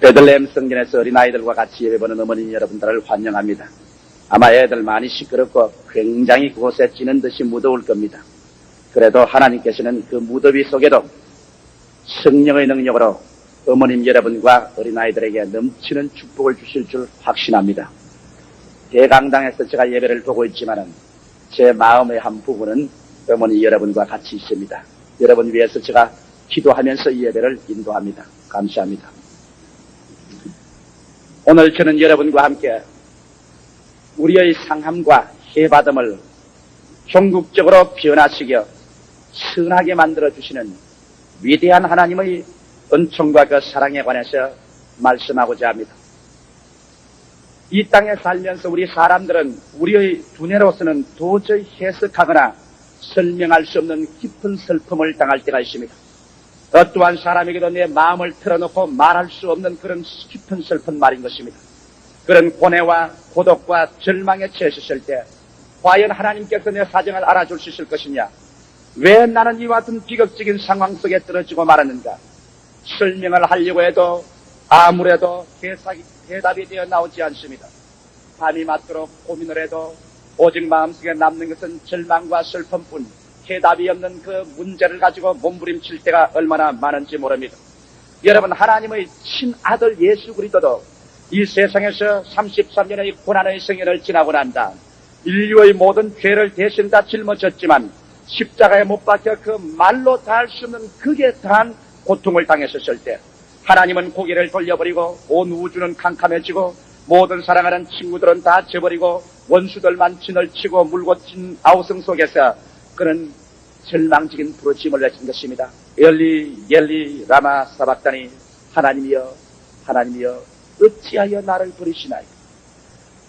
베들레헴 성전에서 어린아이들과 같이 예배보는 어머니 여러분들을 환영합니다. 아마 애들 많이 시끄럽고 굉장히 그곳에 찌는 듯이 무더울 겁니다. 그래도 하나님께서는 그 무더위 속에도 성령의 능력으로 어머님 여러분과 어린아이들에게 넘치는 축복을 주실 줄 확신합니다. 대강당에서 제가 예배를 보고 있지만은 제 마음의 한 부분은 어머니 여러분과 같이 있습니다. 여러분 위해서 제가 기도하면서 이 예배를 인도합니다. 감사합니다. 오늘 저는 여러분과 함께 우리의 상함과 해받음을 종국적으로 변화시켜 선하게 만들어주시는 위대한 하나님의 은총과 그 사랑에 관해서 말씀하고자 합니다. 이 땅에 살면서 우리 사람들은 우리의 두뇌로서는 도저히 해석하거나 설명할 수 없는 깊은 슬픔을 당할 때가 있습니다. 어떠한 사람에게도 내 마음을 털어놓고 말할 수 없는 그런 깊은 슬픈 말인 것입니다. 그런 고뇌와 고독과 절망에 처했을 때 과연 하나님께서 내 사정을 알아줄 수 있을 것이냐? 왜 나는 이와 같은 비극적인 상황 속에 떨어지고 말았는가? 설명을 하려고 해도 아무래도 대답이 되어 나오지 않습니다. 밤이 맞도록 고민을 해도 오직 마음속에 남는 것은 절망과 슬픔뿐 해답이 없는 그 문제를 가지고 몸부림칠 때가 얼마나 많은지 모릅니다. 여러분, 하나님의 친아들 예수 그리스도도 이 세상에서 33년의 고난의 생애를 지나고 난 다음 인류의 모든 죄를 대신 다 짊어졌지만 십자가에 못 박혀 그 말로 다할 수 없는 극에 더한 고통을 당했었을 때 하나님은 고개를 돌려버리고 온 우주는 캄캄해지고 모든 사랑하는 친구들은 다 져버리고 원수들만 진을 치고 물고 찐 아우성 속에서 그는 절망적인 부르짖음을 내친 것입니다. 엘리 라마 사박다니, 하나님이여 하나님이여 어찌하여 나를 버리시나이까.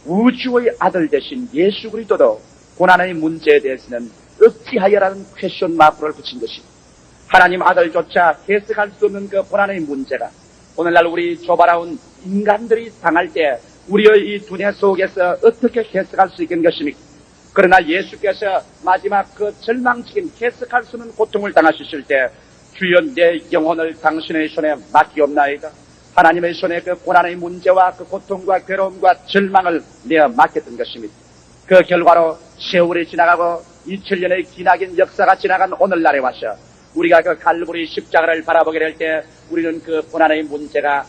우주의 아들 되신 예수 그리스도도 고난의 문제에 대해서는 어찌하여라는 퀘션 마크를 붙인 것입니다. 하나님 아들조차 해석할 수 없는 그 고난의 문제가 오늘날 우리 좁아라운 인간들이 당할 때 우리의 이 두뇌 속에서 어떻게 해석할 수 있는 것입니까? 그러나 예수께서 마지막 그 절망적인 해석할 수 없는 고통을 당하셨을 때 주여 내 영혼을 당신의 손에 맡기옵나이다. 하나님의 손에 그 고난의 문제와 그 고통과 괴로움과 절망을 내어 맡겼던 것입니다. 그 결과로 세월이 지나가고 2000년의 기나긴 역사가 지나간 오늘날에 와서 우리가 그 갈보리 십자가를 바라보게 될 때 우리는 그 고난의 문제가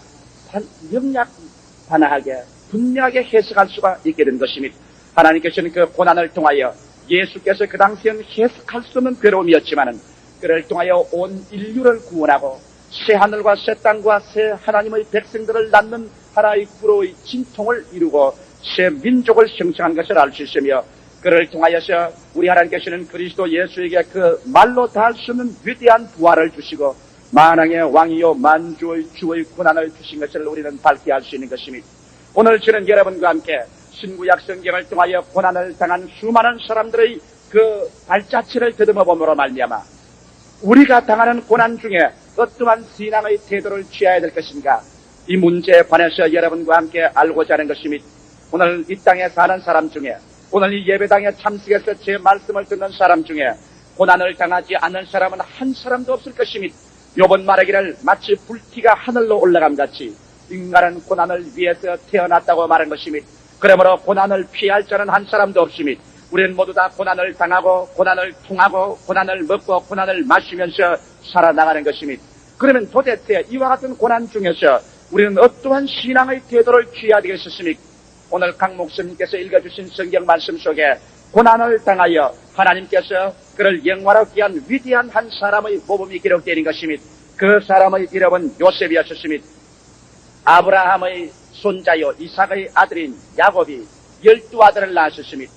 명약반하게 분명하게 해석할 수가 있게 된 것입니다. 하나님께서는 그 고난을 통하여 예수께서 그 당시엔 해석할 수 없는 괴로움이었지만은 그를 통하여 온 인류를 구원하고 새 하늘과 새 땅과 새 하나님의 백성들을 낳는 하나의 구로의 진통을 이루고 새 민족을 형성한 것을 알 수 있으며 그를 통하여서 우리 하나님께서는 그리스도 예수에게 그 말로 다 할 수 없는 위대한 부활을 주시고 만왕의 왕이요 만주의 주의 고난을 주신 것을 우리는 밝게 알 수 있는 것입니다. 오늘 저는 여러분과 함께 신구약 성경을 통하여 고난을 당한 수많은 사람들의 그 발자취를 더듬어봄으로 말미암아 우리가 당하는 고난 중에 어떠한 신앙의 태도를 취해야 될 것인가, 이 문제에 관해서 여러분과 함께 알고자 하는 것입니다. 오늘 이 땅에 사는 사람 중에, 오늘 이 예배당에 참석해서 제 말씀을 듣는 사람 중에 고난을 당하지 않는 사람은 한 사람도 없을 것입니다. 요번 말하기를 마치 불티가 하늘로 올라감 같이 인간은 고난을 위해서 태어났다고 말한 것입니다. 그러므로 고난을 피할 자는 한 사람도 없습니다. 우리는 모두 다 고난을 당하고 고난을 통하고 고난을 먹고 고난을 마시면서 살아나가는 것입니다. 그러면 도대체 이와 같은 고난 중에서 우리는 어떠한 신앙의 태도를 취해야 되겠습니까? 오늘 강 목사님께서 읽어주신 성경 말씀 속에 고난을 당하여 하나님께서 그를 영화롭게 한 위대한 한 사람의 모범이 기록되는 것입니다. 그 사람의 이름은 요셉이었습니다. 아브라함의 손자요 이삭의 아들인 야곱이 12아들을 낳았습니다.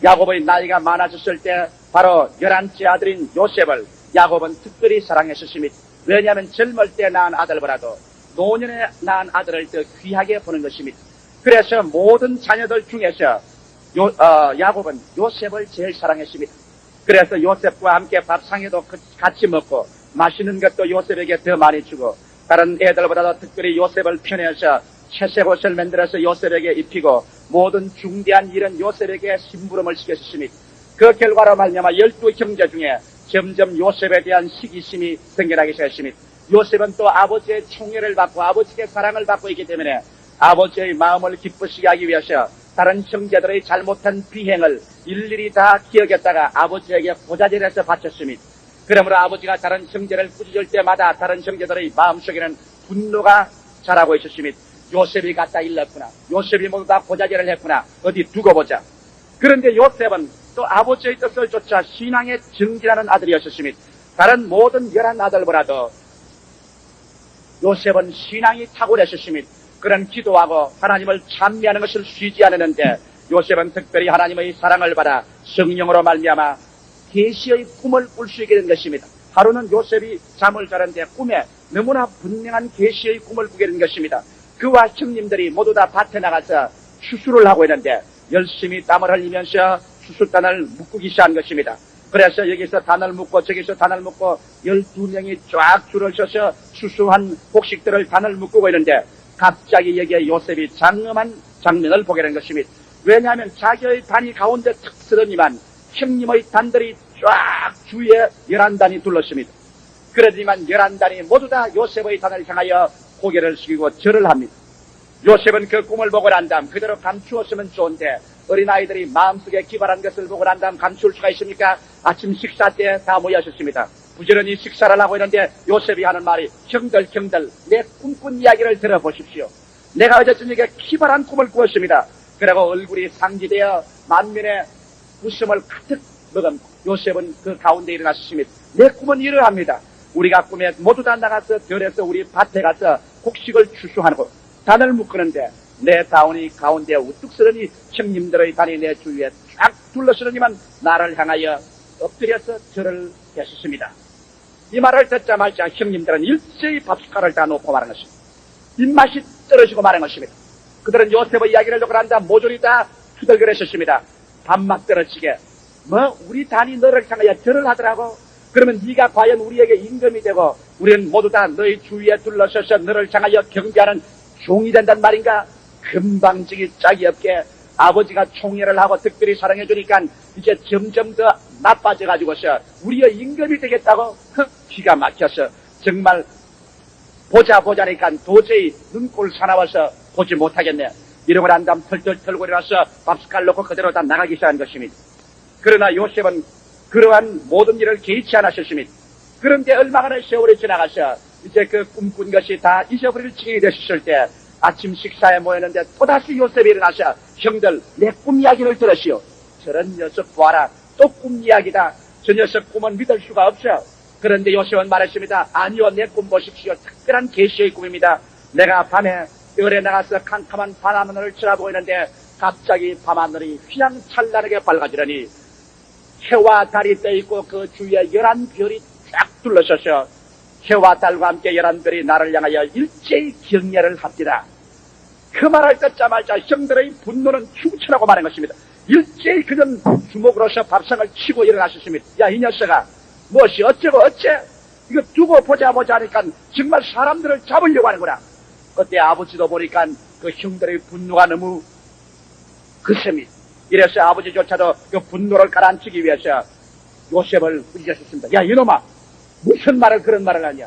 야곱의 나이가 많아졌을 때 바로 11째 아들인 요셉을 야곱은 특별히 사랑했습니다. 왜냐하면 젊을 때 낳은 아들보다도 노년에 낳은 아들을 더 귀하게 보는 것입니다. 그래서 모든 자녀들 중에서 야곱은 요셉을 제일 사랑했습니다. 그래서 요셉과 함께 밥상에도 같이 먹고 맛있는 것도 요셉에게 더 많이 주고 다른 애들보다도 특별히 요셉을 편애해서 채색 옷을 만들어서 요셉에게 입히고 모든 중대한 일은 요셉에게 심부름을 시켰습니다. 그 결과로 말미암아 12형제 중에 점점 요셉에 대한 시기심이 생겨나기 시작했습니다. 요셉은 또 아버지의 총애를 받고 아버지의 사랑을 받고 있기 때문에 아버지의 마음을 기쁘시게 하기 위해서 다른 형제들의 잘못한 비행을 일일이 다 기억했다가 아버지에게 고자질해서 바쳤습니다. 그러므로 아버지가 다른 형제를 꾸짖을 때마다 다른 형제들의 마음속에는 분노가 자라고 있었습니다. 요셉이 갖다 일렀구나. 요셉이 모두 다 고자질을 했구나. 어디 두고 보자. 그런데 요셉은 또 아버지의 뜻을 쫓아 신앙에 정진하는 아들이었습니다. 다른 모든 11 아들보다도 요셉은 신앙이 탁월했습니다. 그런 기도하고 하나님을 찬미하는 것을 쉬지 않았는데 요셉은 특별히 하나님의 사랑을 받아 성령으로 말미암아 계시의 꿈을 꿀 수 있게 된 것입니다. 하루는 요셉이 잠을 자는데 꿈에 너무나 분명한 계시의 꿈을 꾸게 된 것입니다. 그와 형님들이 모두 다 밭에 나가서 추수를 하고 있는데 열심히 땀을 흘리면서 추수단을 묶기 시작한 것입니다. 그래서 여기서 단을 묶고 저기서 단을 묶고 12명이 쫙 줄을 서서 추수한 곡식들을 단을 묶고 있는데 갑자기 여기에 요셉이 장엄한 장면을 보게 된 것입니다. 왜냐하면 자기의 단이 가운데 탁 서더니만 형님의 단들이 쫙 주위에 11단이 둘렀습니다. 그러더니만 11단이 모두 다 요셉의 단을 향하여 고개를 숙이고 절을 합니다. 요셉은 그 꿈을 보고 난 다음 그대로 감추었으면 좋은데 어린아이들이 마음속에 기발한 것을 보고 난 다음 감출 수가 있습니까? 아침 식사 때 다 모였습니다. 부지런히 식사를 하고 있는데 요셉이 하는 말이 형들 내 꿈꾼 이야기를 들어보십시오. 내가 어제 저녁에 기발한 꿈을 꾸었습니다. 그리고 얼굴이 상기되어 만면에 웃음을 가득 먹은 요셉은 그 가운데 일어났습니다. 내 꿈은 이러합니다. 우리가 꿈에 모두 다 나가서 들에서 우리 밭에 가서 곡식을 추수하고 단을 묶는데 내 다운이 가운데 우뚝 서더니 형님들의 단이 내 주위에 쫙 둘러서더니만 나를 향하여 엎드려서 절을 했었습니다. 이 말을 듣자마자 형님들은 일제히 밥숟가락을 다 놓고 말한 것입니다. 입맛이 떨어지고 말한 것입니다. 그들은 요셉의 이야기를 듣고 난 다음 모조리 다 투덜거렸었습니다. 밥맛 떨어지게 우리 단이 너를 향하여 절을 하더라고. 그러면 네가 과연 우리에게 임금이 되고 우리는 모두 다 너희 주위에 둘러서서 너를 향하여 경배하는 종이 된단 말인가? 금방지기 짝이 없게 아버지가 총애를 하고 특별히 사랑해주니까 이제 점점 더 나빠져가지고서 우리의 임금이 되겠다고 기가 막혀서 정말 보자니까 도저히 눈꼴 사나워서 보지 못하겠네. 이러고 난 다음 털털 털고 일어나서 밥숟갈 놓고 그대로 다 나가기 시작한 것입니다. 그러나 요셉은 그러한 모든 일을 개의치 않았습니다. 그런데 얼마간의 세월이 지나가서 이제 그 꿈꾼 것이 다 잊어버릴 지경이 되셨을 때 아침 식사에 모였는데 또다시 요셉이 일어나서 형들 내 꿈 이야기를 들으시오. 저런 녀석 보아라. 또 꿈 이야기다. 저 녀석 꿈은 믿을 수가 없어. 그런데 요셉은 말했습니다. 아니요, 내 꿈 보십시오. 특별한 계시의 꿈입니다. 내가 밤에 열에 나가서 캄캄한 밤하늘을 쳐다보고 있는데 갑자기 밤하늘이 휘황찬란하게 밝아지더니 해와 달이 떠있고 그 주위에 11별이 쫙 둘러서서 해와 달과 함께 11별이 나를 향하여 일제히 경례를 합니다. 그 말을 듣자마자 형들의 분노는 충천하고 말한 것입니다. 일제히 그는 주먹으로서 밥상을 치고 일어나셨습니다. 야, 이 녀석아, 무엇이 어쩌고 어째? 이거 두고 보자 하니까 정말 사람들을 잡으려고 하는구나. 그때 아버지도 보니까 그 형들의 분노가 너무 거셉니다. 이래서 아버지조차도 그 분노를 가라앉히기 위해서 요셉을 꾸짖으셨습니다. 야, 이놈아, 무슨 말을 그런 말을 하냐?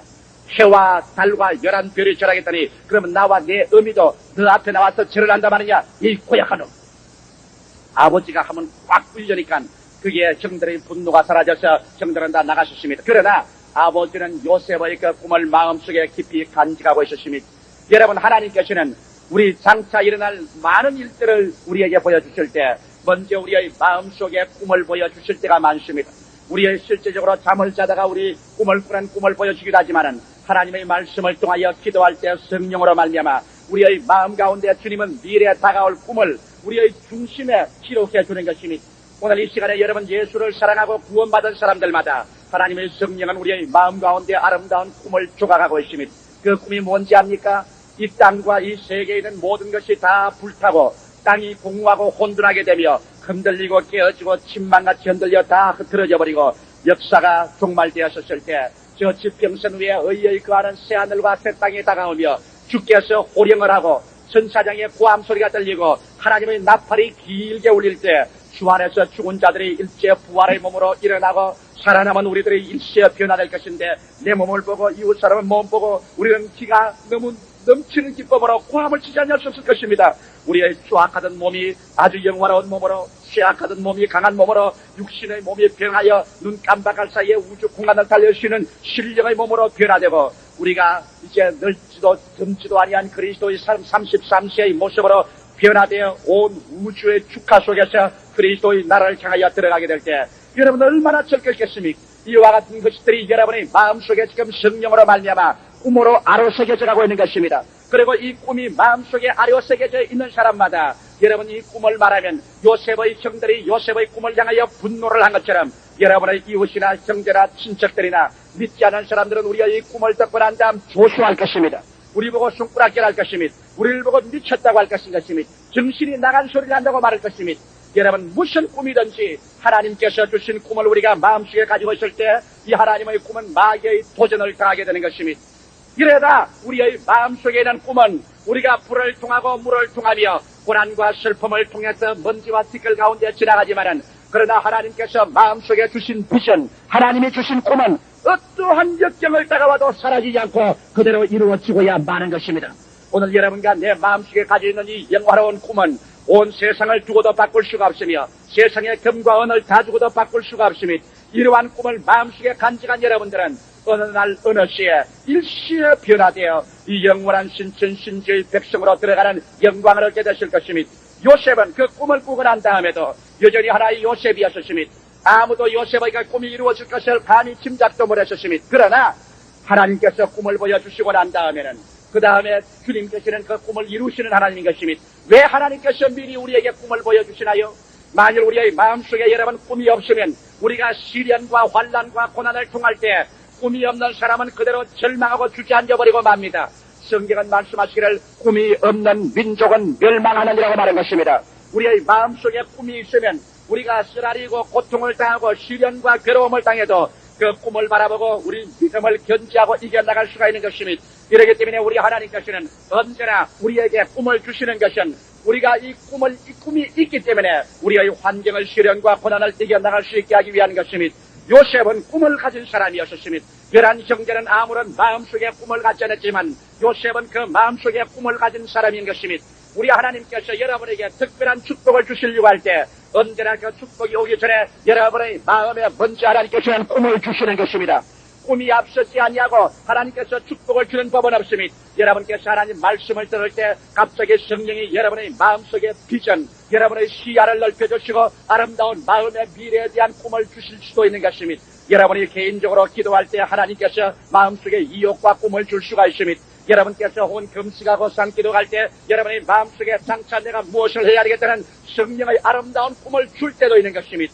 해와 달과 11별이 절하겠다니 그러면 나와 내 어미도 너 앞에 나와서 절을 한다 말이냐? 이 고약한 놈. 아버지가 하면 꽉 뚫려니까 그게 형들의 분노가 사라져서 형들은 다 나가셨습니다. 그러나 아버지는 요셉의 그 꿈을 마음속에 깊이 간직하고 있었습니다. 여러분, 하나님께서는 우리 장차 일어날 많은 일들을 우리에게 보여주실 때 먼저 우리의 마음속에 꿈을 보여주실 때가 많습니다. 우리의 실제적으로 잠을 자다가 우리 꿈을 꾸는 꿈을 보여주기도 하지만은 하나님의 말씀을 통하여 기도할 때 성령으로 말미암아 우리의 마음 가운데 주님은 미래에 다가올 꿈을 우리의 중심에 기록해 주는 것입니다. 오늘 이 시간에 여러분 예수를 사랑하고 구원받은 사람들마다 하나님의 성령은 우리의 마음 가운데 아름다운 꿈을 조각하고 있습니다. 그 꿈이 뭔지 압니까? 이 땅과 이 세계에 있는 모든 것이 다 불타고 땅이 공허하고 혼돈하게 되며 흔들리고 깨어지고 침망같이 흔들려 다 흐트러져 버리고 역사가 종말되었을 때 저 지평선 위에 의의 거하는 새하늘과 새 땅이 다가오며 주께서 호령을 하고 천사장의 고함 소리가 들리고 하나님의 나팔이 길게 울릴 때 주 안에서 죽은 자들이 일제 부활의 몸으로 일어나고 살아남은 우리들이 일시에 변화될 것인데 내 몸을 보고 이웃 사람의 몸 보고 우리는 기가 너무 넘치는 기쁨으로 고함을 치지 않을 수 없을 것입니다. 우리의 추악하던 몸이 아주 영화로운 몸으로 쇠약하던 몸이 강한 몸으로 육신의 몸이 변하여 눈 깜박할 사이에 우주 공간을 달려쉬는 신령의 몸으로 변화되고 우리가 이제 늙지도 듬지도 아니한 그리스도의 삶 33세의 모습으로 변화되어 온 우주의 축하 속에서 그리스도의 나라를 향하여 들어가게 될 때 여러분 얼마나 즐겁겠습니까? 이와 같은 것들이 여러분의 마음속에 지금 성령으로 말미암아 꿈으로 아로새겨져 가고 있는 것입니다. 그리고 이 꿈이 마음속에 아로새겨져 있는 사람마다 여러분 이 꿈을 말하면 요셉의 형들이 요셉의 꿈을 향하여 분노를 한 것처럼 여러분의 이웃이나 형제나 친척들이나 믿지 않은 사람들은 우리가 이 꿈을 듣고 난 다음 조소할 것입니다. 우리 보고 손가락질 할 것입니다. 우리를 보고 미쳤다고 할 것입니다. 정신이 나간 소리를 한다고 말할 것입니다. 여러분 무슨 꿈이든지 하나님께서 주신 꿈을 우리가 마음속에 가지고 있을 때 이 하나님의 꿈은 마귀의 도전을 당하게 되는 것입니다. 이래다 우리의 마음속에 있는 꿈은 우리가 불을 통하고 물을 통하며 고난과 슬픔을 통해서 먼지와 티끌 가운데 지나가지만은 그러나 하나님께서 마음속에 주신 비전, 하나님이 주신 꿈은 어떠한 역경을 따라와도 사라지지 않고 그대로 이루어지고야 마는 것입니다. 오늘 여러분과 내 마음속에 가지고 있는 이 영화로운 꿈은 온 세상을 두고도 바꿀 수가 없으며 세상의 금과 은을 다 주고도 바꿀 수가 없으며 이러한 꿈을 마음속에 간직한 여러분들은 어느 날 어느 시에 일시에 변화되어 이 영원한 신천 신주의 백성으로 들어가는 영광을 얻게 되실 것입니다. 요셉은 그 꿈을 꾸고 난 다음에도 여전히 하나의 요셉이었습니다. 아무도 요셉의 그 꿈이 이루어질 것을 감히 짐작도 못했습니다. 그러나 하나님께서 꿈을 보여주시고 난 다음에는 그 다음에 주님께서는 그 꿈을 이루시는 하나님인 것입니다. 왜 하나님께서 미리 우리에게 꿈을 보여주시나요? 만일 우리의 마음속에 여러분 꿈이 없으면 우리가 시련과 환난과 고난을 통할 때 꿈이 없는 사람은 그대로 절망하고 주저앉아버리고 맙니다. 성경은 말씀하시기를 꿈이 없는 민족은 멸망하느니라고 말한 것입니다. 우리의 마음속에 꿈이 있으면 우리가 쓰라리고 고통을 당하고 시련과 괴로움을 당해도 그 꿈을 바라보고 우리 믿음을 견지하고 이겨나갈 수가 있는 것입니다. 이러기 때문에 우리 하나님께서는 언제나 우리에게 꿈을 주시는 것은 우리가 이 꿈이 있기 때문에 우리의 환경을 시련과 고난을 이겨나갈 수 있게 하기 위한 것입니다. 요셉은 꿈을 가진 사람이었습니다. 11 형제는 아무런 마음속에 꿈을 갖지 않았지만 요셉은 그 마음속에 꿈을 가진 사람인 것입니다. 우리 하나님께서 여러분에게 특별한 축복을 주시려고 할 때 언제나 그 축복이 오기 전에 여러분의 마음에 먼저 하나님께서는 꿈을 주시는 것입니다. 꿈이 앞서지 아니하고 하나님께서 축복을 주는 법은 없습니다. 여러분께서 하나님 말씀을 들을 때 갑자기 성령이 여러분의 마음속에 비전, 여러분의 시야를 넓혀주시고 아름다운 마음의 미래에 대한 꿈을 주실 수도 있는 것입니다. 여러분이 개인적으로 기도할 때 하나님께서 마음속에 이욕과 꿈을 줄 수가 있습니다. 여러분께서 온 금식하고 산기도 갈 때 여러분의 마음속에 장차 내가 무엇을 해야 되겠다는 성령의 아름다운 꿈을 줄 때도 있는 것입니다.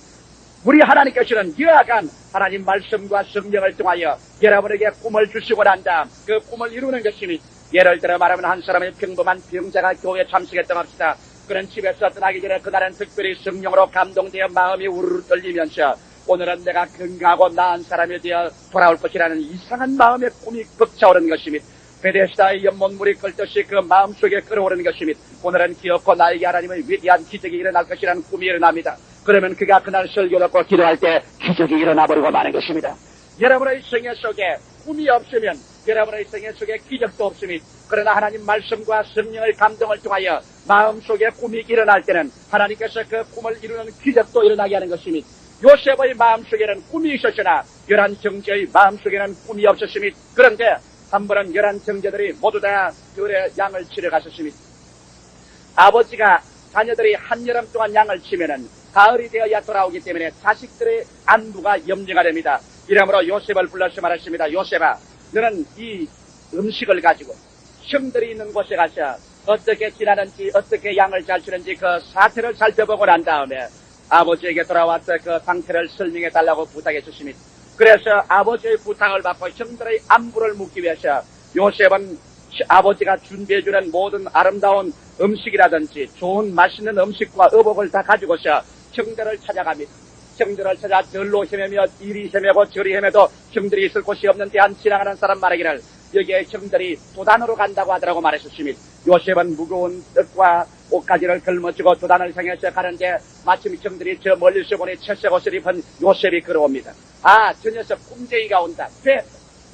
우리 하나님께서는 여하간 하나님 말씀과 성령을 통하여 여러분에게 꿈을 주시고 난 다음 그 꿈을 이루는 것입니다. 예를 들어 말하면 한 사람의 평범한 병자가 교회에 참석했던 합시다. 그런 집에서 떠나기 전에 그날은 특별히 성령으로 감동되어 마음이 우르르 떨리면서 오늘은 내가 건강하고 나은 사람이 되어 돌아올 것이라는 이상한 마음의 꿈이 벅차오르는 것입니다. 베데스다의 연못물이 끓듯이 그 마음속에 끓어오르는 것입니다. 오늘은 기어코 나에게 하나님의 위대한 기적이 일어날 것이라는 꿈이 일어납니다. 그러면 그가 그날 설교 듣고 기도할 때 기적이 일어나버리고 마는 것입니다. 여러분의 생애 속에 꿈이 없으면 여러분의 생애 속에 기적도 없습니다. 그러나 하나님 말씀과 성령의 감동을 통하여 마음속에 꿈이 일어날 때는 하나님께서 그 꿈을 이루는 기적도 일어나게 하는 것입니다. 요셉의 마음속에는 꿈이 있었으나 11 형제의 마음속에는 꿈이 없었습니다. 그런데 한 번은 11 형제들이 모두 다 들에 양을 치러 갔었습니다. 아버지가 자녀들이 한여름 동안 양을 치면은 가을이 되어야 돌아오기 때문에 자식들의 안부가 염려가 됩니다. 이러므로 요셉을 불러서 말했습니다. 요셉아, 너는 이 음식을 가지고 형들이 있는 곳에 가서 어떻게 지나는지 어떻게 양을 잘 치는지 그 사태를 살펴보고 난 다음에 아버지에게 돌아와서 그 상태를 설명해 달라고 부탁해 주십니다. 그래서 아버지의 부탁을 받고 형들의 안부를 묻기 위해서 요셉은 아버지가 준비해주는 모든 아름다운 음식이라든지 좋은 맛있는 음식과 의복을 다 가지고서 형들을 찾아갑니다. 형들을 찾아 절로 헤매며 이리 헤매고 저리 헤매도 형들이 있을 곳이 없는데 한 지나가는 사람 말하기를 여기에 형들이 도단으로 간다고 하더라고 말했었습니다. 요셉은 무거운 뜻과 옷가지를 걸머쥐고 도단을 향해서 가는데 마침 형들이 저 멀리서 보니 채색 옷을 입은 요셉이 걸어옵니다. 아, 저 녀석 꿈쟁이가 온다. 왜?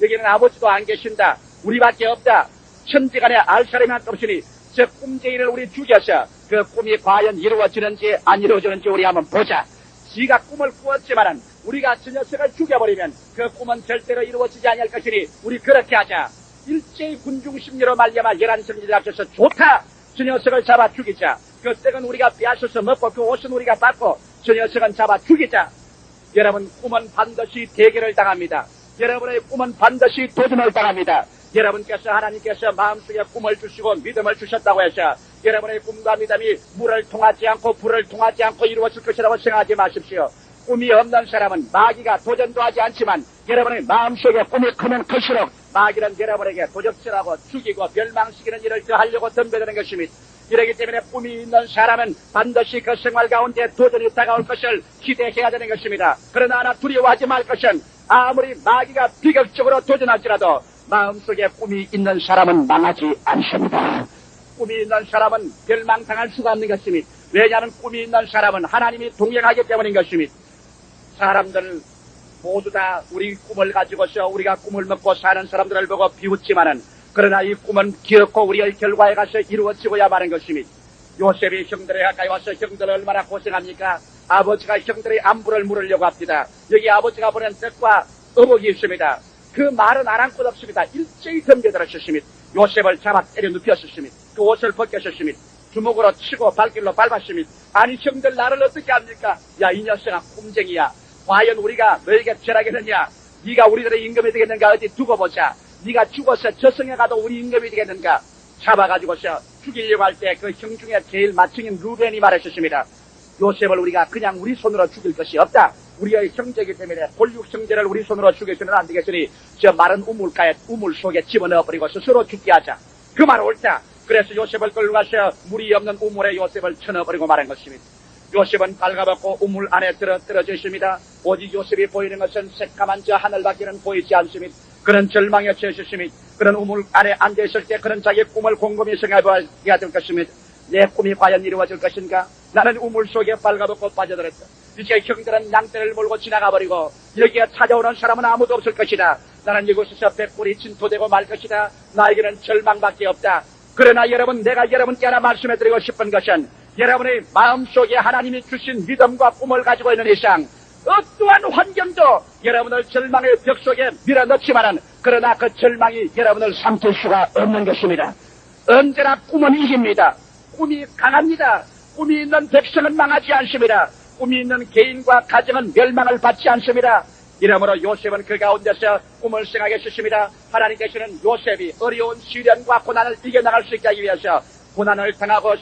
여기는 아버지도 안 계신다. 우리밖에 없다. 천지간에 알 사람이 한 없으니 저 꿈쟁이를 우리 죽여서 그 꿈이 과연 이루어지는지 안 이루어지는지 우리 한번 보자. 지가 꿈을 꾸었지만은 우리가 저 녀석을 죽여버리면 그 꿈은 절대로 이루어지지 아니할 것이니 우리 그렇게 하자. 일제히 군중심리로 말미암아 11성질을 합쳐서 좋다. 저 녀석을 잡아 죽이자. 그 떡은 우리가 빼앗아서 먹고 그 옷은 우리가 받고 저 녀석은 잡아 죽이자. 여러분, 꿈은 반드시 대결을 당합니다. 여러분의 꿈은 반드시 도전을 당합니다. 여러분께서 하나님께서 마음속에 꿈을 주시고 믿음을 주셨다고 해서 여러분의 꿈과 믿음이 물을 통하지 않고 불을 통하지 않고 이루어질 것이라고 생각하지 마십시오. 꿈이 없는 사람은 마귀가 도전도 하지 않지만 여러분의 마음속에 꿈이 크면 클수록 마귀는 여러분에게 도적질하고 죽이고 멸망시키는 일을 더 하려고 덤벼드는 것입니다. 이러기 때문에 꿈이 있는 사람은 반드시 그 생활 가운데 도전이 다가올 것을 기대해야 되는 것입니다. 그러나 하나 두려워하지 말 것은 아무리 마귀가 비극적으로 도전할지라도 마음속에 꿈이 있는 사람은 망하지 않습니다. 꿈이 있는 사람은 멸망당할 수가 없는 것입니다. 왜냐하면 꿈이 있는 사람은 하나님이 동행하기 때문인 것입니다. 사람들 모두 다 우리 꿈을 가지고서 우리가 꿈을 먹고 사는 사람들을 보고 비웃지만은 그러나 이 꿈은 기었고 우리의 결과에 가서 이루어지고야 마는 것입니다. 요셉이 형들에 가까이 와서 형들 얼마나 고생합니까? 아버지가 형들의 안부를 물으려고 합니다. 여기 아버지가 보낸 떡과 어묵이 있습니다. 그 말은 아랑곳 없습니다. 일제히 덤벼들었습니다. 요셉을 잡아 때려 눕혔습니다. 그 옷을 벗겼습니다. 주먹으로 치고 발길로 밟았습니다. 아니 형들 나를 어떻게 합니까? 야, 이 녀석아 꿈쟁이야. 과연 우리가 너에게 절하겠느냐? 네가 우리들의 임금이 되겠는가? 어디 두고 보자. 네가 죽어서 저승에 가도 우리 임금이 되겠는가? 잡아가지고서 죽이려고 할 때 그 형 중에 제일 맏형인 루벤이 말했습니다. 요셉을 우리가 그냥 우리 손으로 죽일 것이 없다. 우리의 형제이기 때문에 골육 형제를 우리 손으로 죽여서는 안 되겠으니 저 마른 우물 속에 집어넣어버리고 스스로 죽게 하자. 그 말 옳다. 그래서 요셉을 끌고 가서 물이 없는 우물에 요셉을 쳐넣어버리고 말한 것입니다. 요셉은 빨가벗고 우물 안에 떨어져 있습니다. 오직 요셉이 보이는 것은 새까만 저 하늘밖에는 보이지 않습니다. 그런 절망에 처했습니다. 그런 우물 안에 앉아있을 때 그런 자기의 꿈을 곰곰이 생각해봐야 될 것입니다. 내 꿈이 과연 이루어질 것인가? 나는 우물 속에 빨가벗고 빠져들었다. 이제 형들은 낭대를 몰고 지나가버리고 여기에 찾아오는 사람은 아무도 없을 것이다. 나는 이곳에서 백골이 진토되고 말 것이다. 나에게는 절망밖에 없다. 그러나 여러분, 내가 여러분께 하나 말씀해드리고 싶은 것은 여러분의 마음속에 하나님이 주신 믿음과 꿈을 가지고 있는 이상 어떠한 환경도 여러분을 절망의 벽 속에 밀어넣지만은 그러나 그 절망이 여러분을 삼킬 수가 없는 것입니다. 언제나 꿈은 이깁니다. 꿈이 강합니다. 꿈이 있는 백성은 망하지 않습니다. 꿈이 있는 개인과 가정은 멸망을 받지 않습니다. 이러므로 요셉은 그 가운데서 꿈을 생각했습니다. 하나님께서는 요셉이 어려운 시련과 고난을 이겨나갈 수 있게 하기 위해서 고난을 당하고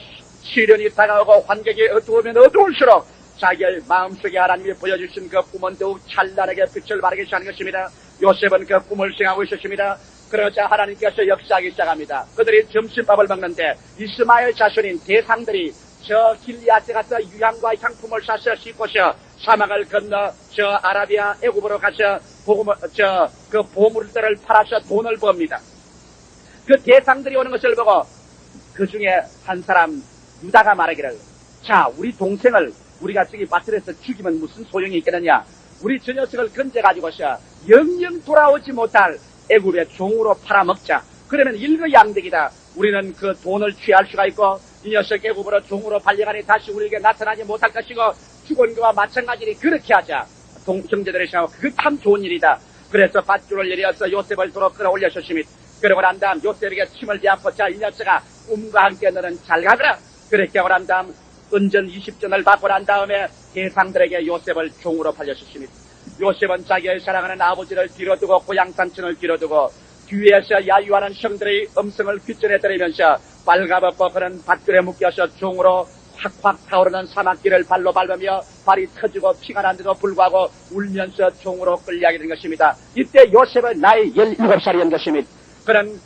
시련이 다가오고 환경이 어두우면 어두울수록 자기의 마음속에 하나님이 보여주신 그 꿈은 더욱 찬란하게 빛을 발하게 하는 것입니다. 요셉은 그 꿈을 생각하고 있었습니다. 그러자 하나님께서 역사하기 시작합니다. 그들이 점심밥을 먹는데 이스마엘 자손인 대상들이 저 길리앗에 가서 유향과 향품을 사서 싣고서 사막을 건너 저 아라비아 애굽으로 가서 그 보물들을 팔아서 돈을 법니다. 그 대상들이 오는 것을 보고 그 중에 한 사람 유다가 말하기를, 자, 우리 동생을 우리가 저기 밭들에서 죽이면 무슨 소용이 있겠느냐? 우리 저 녀석을 건져가지고서 영영 돌아오지 못할 애굽의 종으로 팔아먹자. 그러면 일거양득이다. 우리는 그 돈을 취할 수가 있고 이 녀석 애굽으로 종으로 발려가니 다시 우리에게 나타나지 못할 것이고 죽은 것과 마찬가지니 그렇게 하자. 형제들의 생각하고 그게 참 좋은 일이다. 그래서 밧줄을 내려서 요셉을 도로 끌어올려주십니다. 그러고 난 다음 요셉에게 침을 대하고, 자, 이 녀석아, 꿈과 함께 너는 잘 가거라. 그렇게 하고 난 다음 은전 20전을 받고 난 다음에 대상들에게 요셉을 종으로 팔려주십니다. 요셉은 자기의 사랑하는 아버지를 뒤로두고 고향 산천을 뒤로두고 뒤에서 야유하는 형들의 음성을 귓전에 들으면서 빨가벗고 그런 밧줄에 묶여서 종으로 확확 타오르는 사막길을 발로 밟으며 발이 터지고 피가 난데도 불구하고 울면서 종으로 끌려가게 된 것입니다. 이때 요셉은 나이 17살이었던 것입니다. 그런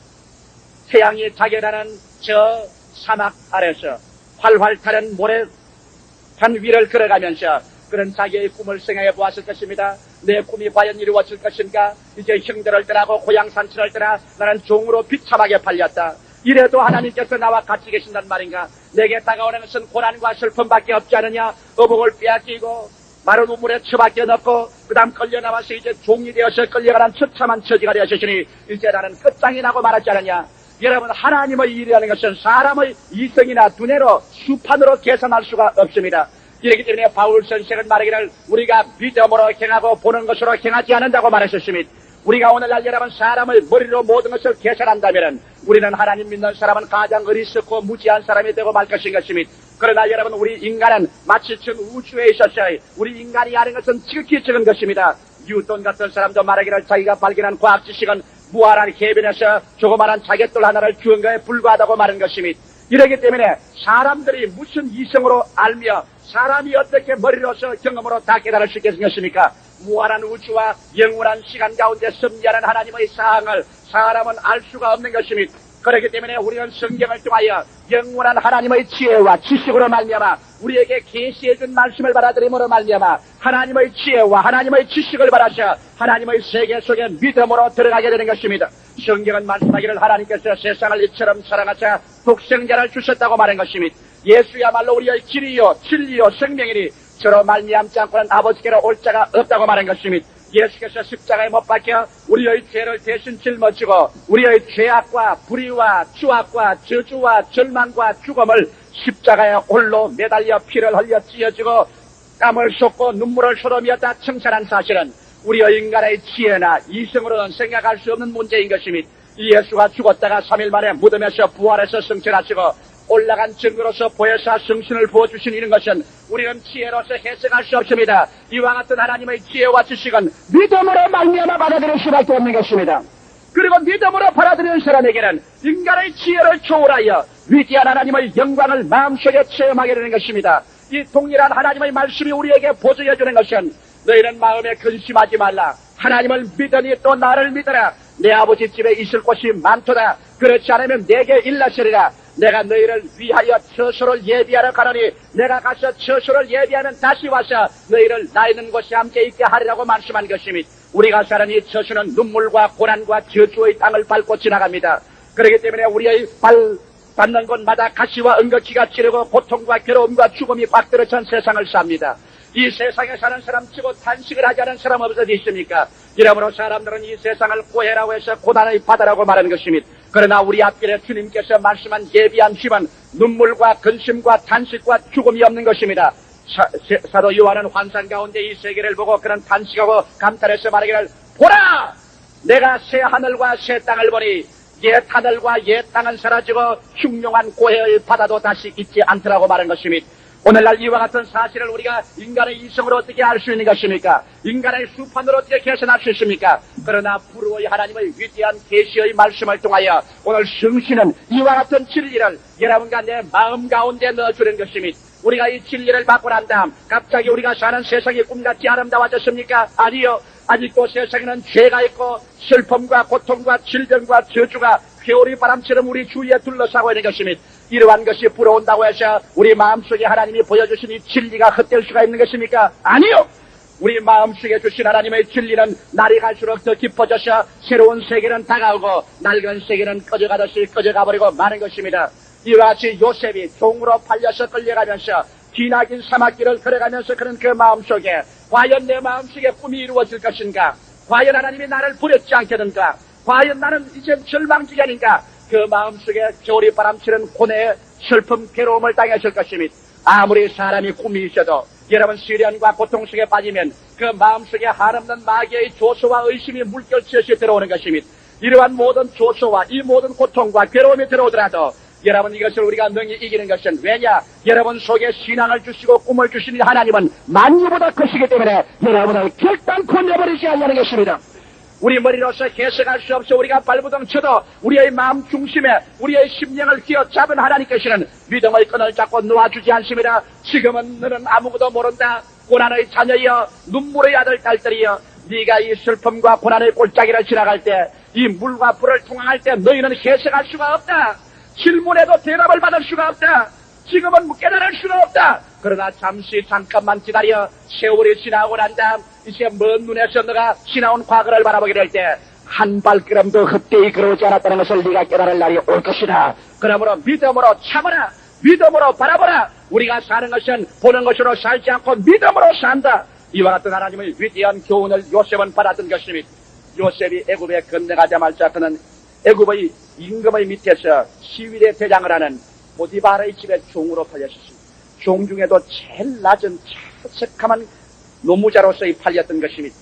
태양이 자결하는 저 사막 아래서 활활 타는 모래판 위를 걸어가면서 그런 자기의 꿈을 생각해 보았을 것입니다. 내 꿈이 과연 이루어질 것인가? 이제 형들을 떠나고 고향 산천을 떠나 나는 종으로 비참하게 팔렸다. 이래도 하나님께서 나와 같이 계신단 말인가? 내게 다가오는 것은 고난과 슬픔밖에 없지 않느냐. 어복을 빼앗기고 마른 우물에 처박혀 넣고 그 다음 끌려나와서 이제 종이 되어서 끌려가는 처참한 처지가 되었으니 이제 나는 끝장이 나고 말았지 않느냐. 여러분, 하나님의 일이라는 것은 사람의 이성이나 두뇌로 수판으로 계산할 수가 없습니다. 이렇기 때문에 바울 선생은 말하기를 우리가 믿음으로 행하고 보는 것으로 행하지 않는다고 말하셨습니다. 우리가 오늘날 여러분 사람을 머리로 모든 것을 계산한다면 우리는 하나님 믿는 사람은 가장 어리석고 무지한 사람이 되고 말 것인 것입니다. 그러나 여러분, 우리 인간은 마치 전 우주에 있었어요. 우리 인간이 아는 것은 지극히 적은 것입니다. 뉴턴 같은 사람도 말하기를 자기가 발견한 과학 지식은 무한한 해변에서 조그마한 자갯돌 하나를 주운 거에 불과하다고 말한 것입니다. 이러기 때문에 사람들이 무슨 이성으로 알며 사람이 어떻게 머리로서 경험으로 다 깨달을 수 있겠습니까? 무한한 우주와 영원한 시간 가운데 섭리하는 하나님의 사항을 사람은 알 수가 없는 것입니다. 그렇기 때문에 우리는 성경을 통하여 영원한 하나님의 지혜와 지식으로 말미암아 우리에게 계시해준 말씀을 받아들임으로 말미암아 하나님의 지혜와 하나님의 지식을 받아서 하나님의 세계 속에 믿음으로 들어가게 되는 것입니다. 성경은 말씀하기를 하나님께서 세상을 이처럼 사랑하사 독생자를 주셨다고 말한 것입니다. 예수야말로 우리의 길이요 진리요 생명이니 저로 말미암지 않고는 아버지께로 올 자가 없다고 말한 것입니다. 예수께서 십자가에 못 박혀 우리의 죄를 대신 짊어지고 우리의 죄악과 불의와 추악과 저주와 절망과 죽음을 십자가에 홀로 매달려 피를 흘려 찢어지고 땀을 쏟고 눈물을 쏟으며 다 청산한 사실은 우리의 인간의 지혜나 이성으로는 생각할 수 없는 문제인 것입니다. 예수가 죽었다가 3일 만에 무덤에서 부활해서 승천하시고 올라간 증거로서 보혜사 성신을 부어주신 이런 것은 우리는 지혜로서 해석할 수 없습니다. 이와 같은 하나님의 지혜와 지식은 믿음으로 말미암아 받아들일 수밖에 없는 것입니다. 그리고 믿음으로 받아들이는 사람에게는 인간의 지혜를 초월하여 위대한 하나님의 영광을 마음속에 체험하게 되는 것입니다. 이 동일한 하나님의 말씀이 우리에게 보여주는 것은 너희는 마음에 근심하지 말라. 하나님을 믿으니 또 나를 믿어라. 내 아버지 집에 있을 곳이 많도다. 그렇지 않으면 내게 일러서리라. 내가 너희를 위하여 처소를 예비하러 가노니 내가 가서 처소를 예비하면 다시 와서 너희를 나 있는 곳에 함께 있게 하리라고 말씀한 것입니다. 우리가 사는 이 처소는 눈물과 고난과 저주의 땅을 밟고 지나갑니다. 그렇기 때문에 우리의 발 닿는 곳마다 가시와 은거키가 찌르고 고통과 괴로움과 죽음이 꽉들어찬 세상을 삽니다. 이 세상에 사는 사람 치고 탄식을 하지 않은 사람 없어도 있습니까? 이러므로 사람들은 이 세상을 고해라고 해서 고난의 바다라고 말하는 것입니다. 그러나 우리 앞길에 주님께서 말씀한 예비한 힘은 눈물과 근심과 탄식과 죽음이 없는 것입니다. 사도 요한은 환상 가운데 이 세계를 보고 그런 탄식하고 감탄해서 말하기를 보라! 내가 새 하늘과 새 땅을 보니 옛 하늘과 옛 땅은 사라지고 흉흉한 고해의 바다도 다시 있지 않더라고 말한 것입니다. 오늘날 이와 같은 사실을 우리가 인간의 이성으로 어떻게 알 수 있는 것입니까? 인간의 수판으로 어떻게 계산할 수 있습니까? 그러나 불후의 하나님의 위대한 계시의 말씀을 통하여 오늘 성신은 이와 같은 진리를 여러분과 내 마음 가운데 넣어주는 것입니다. 우리가 이 진리를 받고 난 다음 갑자기 우리가 사는 세상이 꿈같이 아름다워졌습니까? 아니요. 아직도 세상에는 죄가 있고 슬픔과 고통과 질병과 저주가 회오리 바람처럼 우리 주위에 둘러싸고 있는 것입니다. 이러한 것이 불어온다고 해서 우리 마음속에 하나님이 보여주신 이 진리가 헛될 수가 있는 것입니까? 아니요! 우리 마음속에 주신 하나님의 진리는 날이 갈수록 더 깊어져서 새로운 세계는 다가오고 낡은 세계는 꺼져가듯이 꺼져가버리고 마는 것입니다. 이와 같이 요셉이 종으로 팔려서 끌려가면서 기나긴 사막길을 걸어가면서 그런 그 마음속에 과연 내 마음속에 꿈이 이루어질 것인가? 과연 하나님이 나를 버렸지 않겠는가? 과연 나는 이제 절망지간인가? 그 마음속에 겨울이 바람치는 고뇌, 슬픔, 괴로움을 당했을 것입니다. 아무리 사람이 꿈이 있어도 여러분 시련과 고통 속에 빠지면 그 마음속에 한없는 마귀의 조소와 의심이 물결치듯이 들어오는 것입니다. 이러한 모든 조소와 이 모든 고통과 괴로움이 들어오더라도 여러분 이것을 우리가 능히 이기는 것은 왜냐? 여러분 속에 신앙을 주시고 꿈을 주시는 하나님은 만유보다 크시기 때문에 여러분을 결단코 내버리지 않냐는 것입니다. 우리 머리로서 해석할 수 없어 우리가 발부둥 쳐도 우리의 마음 중심에 우리의 심령을 휘어잡은 하나님께서는 믿음의 끈을 잡고 놓아주지 않습니다. 지금은 너는 아무것도 모른다. 고난의 자녀여 눈물의 아들 딸들이여 네가 이 슬픔과 고난의 골짜기를 지나갈 때 이 물과 불을 통항할 때 너희는 해석할 수가 없다. 질문에도 대답을 받을 수가 없다. 지금은 깨달을 수가 없다. 그러나 잠깐만 기다려 세월이 지나고 난 다음 이제 먼 눈에서 너가 지나온 과거를 바라보게 될 때 한 발걸음도 헛되이 걸어오지 않았다는 것을 네가 깨달을 날이 올 것이다. 그러므로 믿음으로 참으라. 믿음으로 바라보라. 우리가 사는 것은 보는 것으로 살지 않고 믿음으로 산다. 이와 같은 하나님의 위대한 교훈을 요셉은 받았던 것입니다. 요셉이 애굽에 건너가자마자 그는 애굽의 임금의 밑에서 시위대 대장을 하는 보디발의 집에 종으로 팔렸습니다. 종 중에도 제일 낮은 새카만 노무자로서의 팔렸던 것입니다.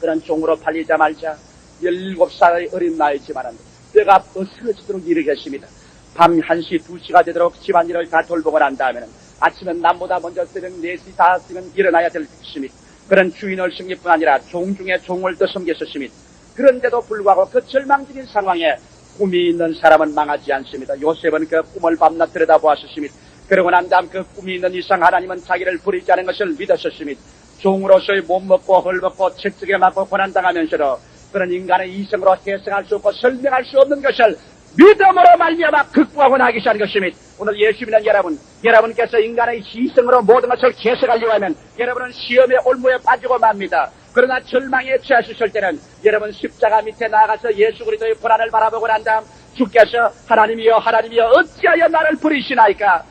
그런 종으로 팔리자마자 17살의 어린 나이지만 뼈가 부서지도록 이르겠습니다. 밤 1시, 2시가 되도록 집안일을 다 돌보고 난 다음에는 아침은 남보다 먼저 새벽 4시, 5시면 일어나야 될 것입니다. 그런 주인을 섬길 뿐 아니라 종 중에 종을 더 섬겼습니다. 그런데도 불구하고 그 절망적인 상황에 꿈이 있는 사람은 망하지 않습니다. 요셉은 그 꿈을 밤낮 들여다보았습니다. 그러고 난 다음 그 꿈이 있는 이상 하나님은 자기를 버리지 않은 것을 믿었습니다. 종으로서의 못 먹고 헐벗고 채찍에 맞고 고난당하면서도 그런 인간의 이성으로 해석할 수 없고 설명할 수 없는 것을 믿음으로 말미암아 극복하고 나기 시작한 것입니다. 오늘 예수 믿는 여러분께서 인간의 희생으로 모든 것을 해석하려고 하면 여러분은 시험의 올무에 빠지고 맙니다. 그러나 절망에 처하셨을 때는 여러분 십자가 밑에 나아가서 예수 그리스도의 고난을 바라보고 난 다음 주께서 하나님이여 어찌하여 나를 버리시나이까?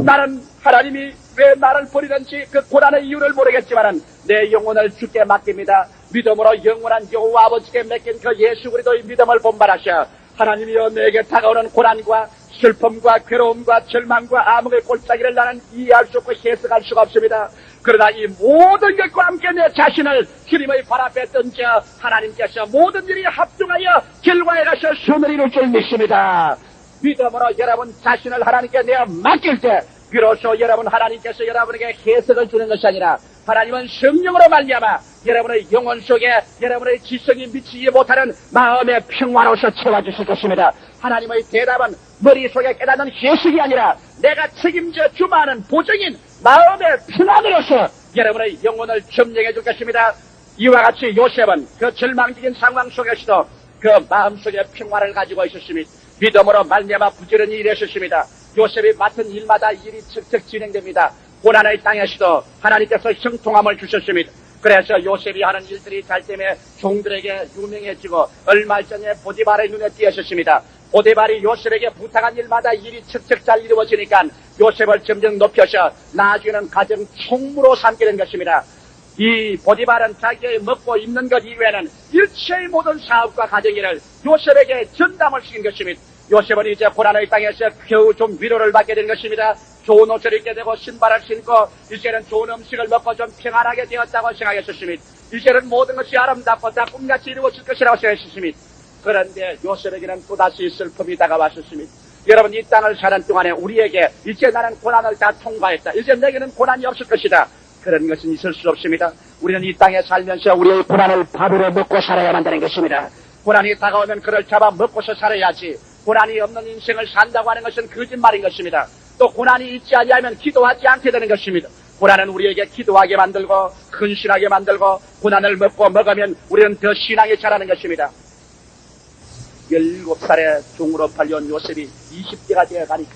나는 하나님이 왜 나를 버리는지 그 고난의 이유를 모르겠지만 내 영혼을 주께 맡깁니다. 믿음으로 영원한 여호와 아버지께 맡긴 그 예수 그리스도의 믿음을 본받으셔 하나님이여 내게 다가오는 고난과 슬픔과 괴로움과 절망과 암흑의 골짜기를 나는 이해할 수 없고 해석할 수가 없습니다. 그러나 이 모든 것과 함께 내 자신을 주님의 발 앞에 던져 하나님께서 모든 일이 합중하여 결과에 가서 선을 이룰 줄 믿습니다. 믿음으로 여러분 자신을 하나님께 내어 맡길 때 비로소 여러분 하나님께서 여러분에게 해석을 주는 것이 아니라 하나님은 성령으로 말미암아 여러분의 영혼 속에 여러분의 지성이 미치지 못하는 마음의 평화로서 채워주실 것입니다. 하나님의 대답은 머릿속에 깨닫는 해석이 아니라 내가 책임져 주마하는 보증인 마음의 평안으로서 여러분의 영혼을 점령해 줄 것입니다. 이와 같이 요셉은 그 절망적인 상황 속에서도 그 마음속에 평화를 가지고 있었습니다. 믿음으로 말미암아 부지런히 일했었습니다. 요셉이 맡은 일마다 일이 척척 진행됩니다. 고난의 땅에서도 하나님께서 형통함을 주셨습니다. 그래서 요셉이 하는 일들이 잘 때문에 종들에게 유명해지고 얼마 전에 보디발의 눈에 띄었습니다. 보디발이 요셉에게 부탁한 일마다 일이 척척 잘 이루어지니까 요셉을 점점 높여서 나중에는 가정 총무로 삼게 된 것입니다. 이 보디발은 자기의 먹고 입는 것 이외에는 일체의 모든 사업과 가정일을 요셉에게 전담을 시킨 것입니다. 요셉은 이제 고난의 땅에서 겨우 좀 위로를 받게 된 것입니다. 좋은 옷을 입게 되고 신발을 신고 이제는 좋은 음식을 먹고 좀 평안하게 되었다고 생각했었습니다. 이제는 모든 것이 아름답고 다 꿈같이 이루어질 것이라고 생각했었습니다. 그런데 요셉에게는 또다시 슬픔이 다가왔었습니다. 여러분 이 땅을 사는 동안에 우리에게 이제 나는 고난을 다 통과했다. 이제 내게는 고난이 없을 것이다. 그런 것은 있을 수 없습니다. 우리는 이 땅에 살면서 우리의 고난을 밥으로 먹고 살아야만 되는 것입니다. 고난이 다가오면 그를 잡아 먹고서 살아야지. 고난이 없는 인생을 산다고 하는 것은 거짓말인 것입니다. 또 고난이 있지 아니하면 기도하지 않게 되는 것입니다. 고난은 우리에게 기도하게 만들고 헌신하게 만들고 고난을 먹으면 우리는 더 신앙이 자라는 것입니다. 17살에 종으로 팔려온 요셉이 20대가 되어가니까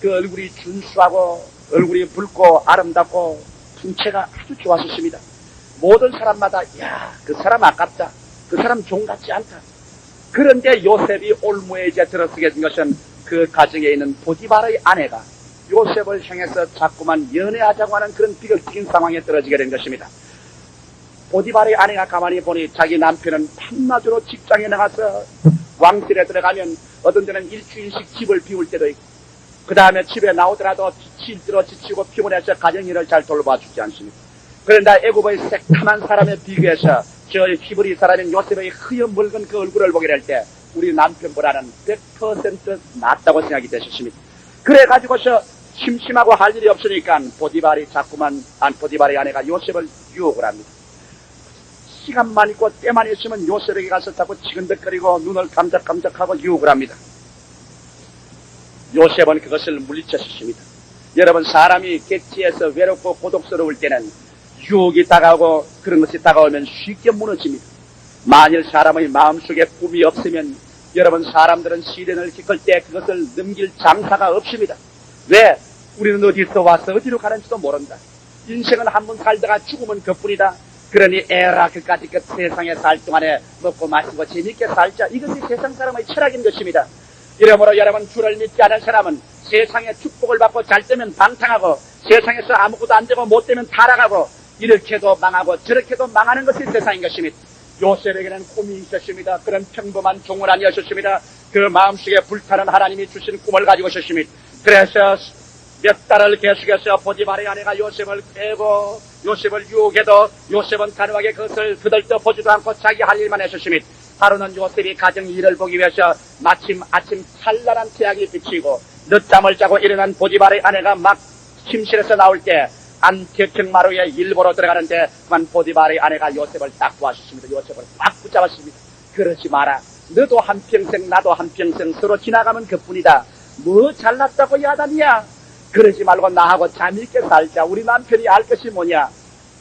그 얼굴이 준수하고 얼굴이 붉고 아름답고 풍채가 아주 좋았었습니다. 모든 사람마다 그 사람 아깝다. 그 사람 종 같지 않다. 그런데 요셉이 올무에 이제 들어서게 된 것은 그 가정에 있는 보디발의 아내가 요셉을 향해서 자꾸만 연애하자고 하는 그런 비극적인 상황에 떨어지게 된 것입니다. 보디발의 아내가 가만히 보니 자기 남편은 밤낮으로 직장에 나가서 왕실에 들어가면 어떤 때는 일주일씩 집을 비울 때도 있고 그 다음에 집에 나오더라도 지치고 피곤해서 가정일을 잘 돌봐 주지 않습니다. 그런데 애굽의 새카만 사람에 비교해서 저 히브리 사람인 요셉의 흐연 붉은 그 얼굴을 보게 될 때 우리 남편보다는 100% 낫다고 생각이 되셨습니다. 그래가지고서 심심하고 할 일이 없으니까 보디발의 아내가 요셉을 유혹을 합니다. 시간만 있고 때만 있으면 요셉에게 가서 자꾸 지근덕거리고 눈을 깜짝깜짝하고 유혹을 합니다. 요셉은 그것을 물리쳤습니다. 여러분 사람이 객지에서 외롭고 고독스러울 때는 유혹이 다가오고 그런 것이 다가오면 쉽게 무너집니다. 만일 사람의 마음속에 꿈이 없으면 여러분 사람들은 시련을 겪을 때 그것을 넘길 장사가 없습니다. 왜? 우리는 어디서 와서 어디로 가는지도 모른다. 인생은 한 번 살다가 죽으면 그뿐이다. 그러니 에라 그까지 그 세상에 살 동안에 먹고 마시고 재밌게 살자. 이것이 세상 사람의 철학인 것입니다. 이러므로 여러분 주를 믿지 않은 사람은 세상에 축복을 받고 잘 되면 방탕하고 세상에서 아무것도 안 되고 못 되면 타락하고 이렇게도 망하고 저렇게도 망하는 것이 세상인 것입니다. 요셉에게는 꿈이 있었습니다. 그런 평범한 종은 아니었습니다. 그 마음속에 불타는 하나님이 주신 꿈을 가지고 있었습니다. 그래서 몇 달을 계속해서 보디발의 아내가 요셉을 깨고 요셉을 유혹해도 요셉은 단호하게 그것을 그들떠보지도 않고 자기 할 일만 했었습니다. 하루는 요셉이 가정 일을 보기 위해서 마침 아침 찬란한 태양이 비치고 늦잠을 자고 일어난 보디발의 아내가 막 침실에서 나올 때 안티역마루에 일보러 들어가는데 그만 보디발의 아내가 요셉을 딱 보았습니다. 요셉을 딱 붙잡았습니다. 그러지 마라. 너도 한평생 나도 한평생 서로 지나가면 그뿐이다. 뭐 잘났다고 야단이야. 그러지 말고 나하고 잠있게 살자. 우리 남편이 알 것이 뭐냐.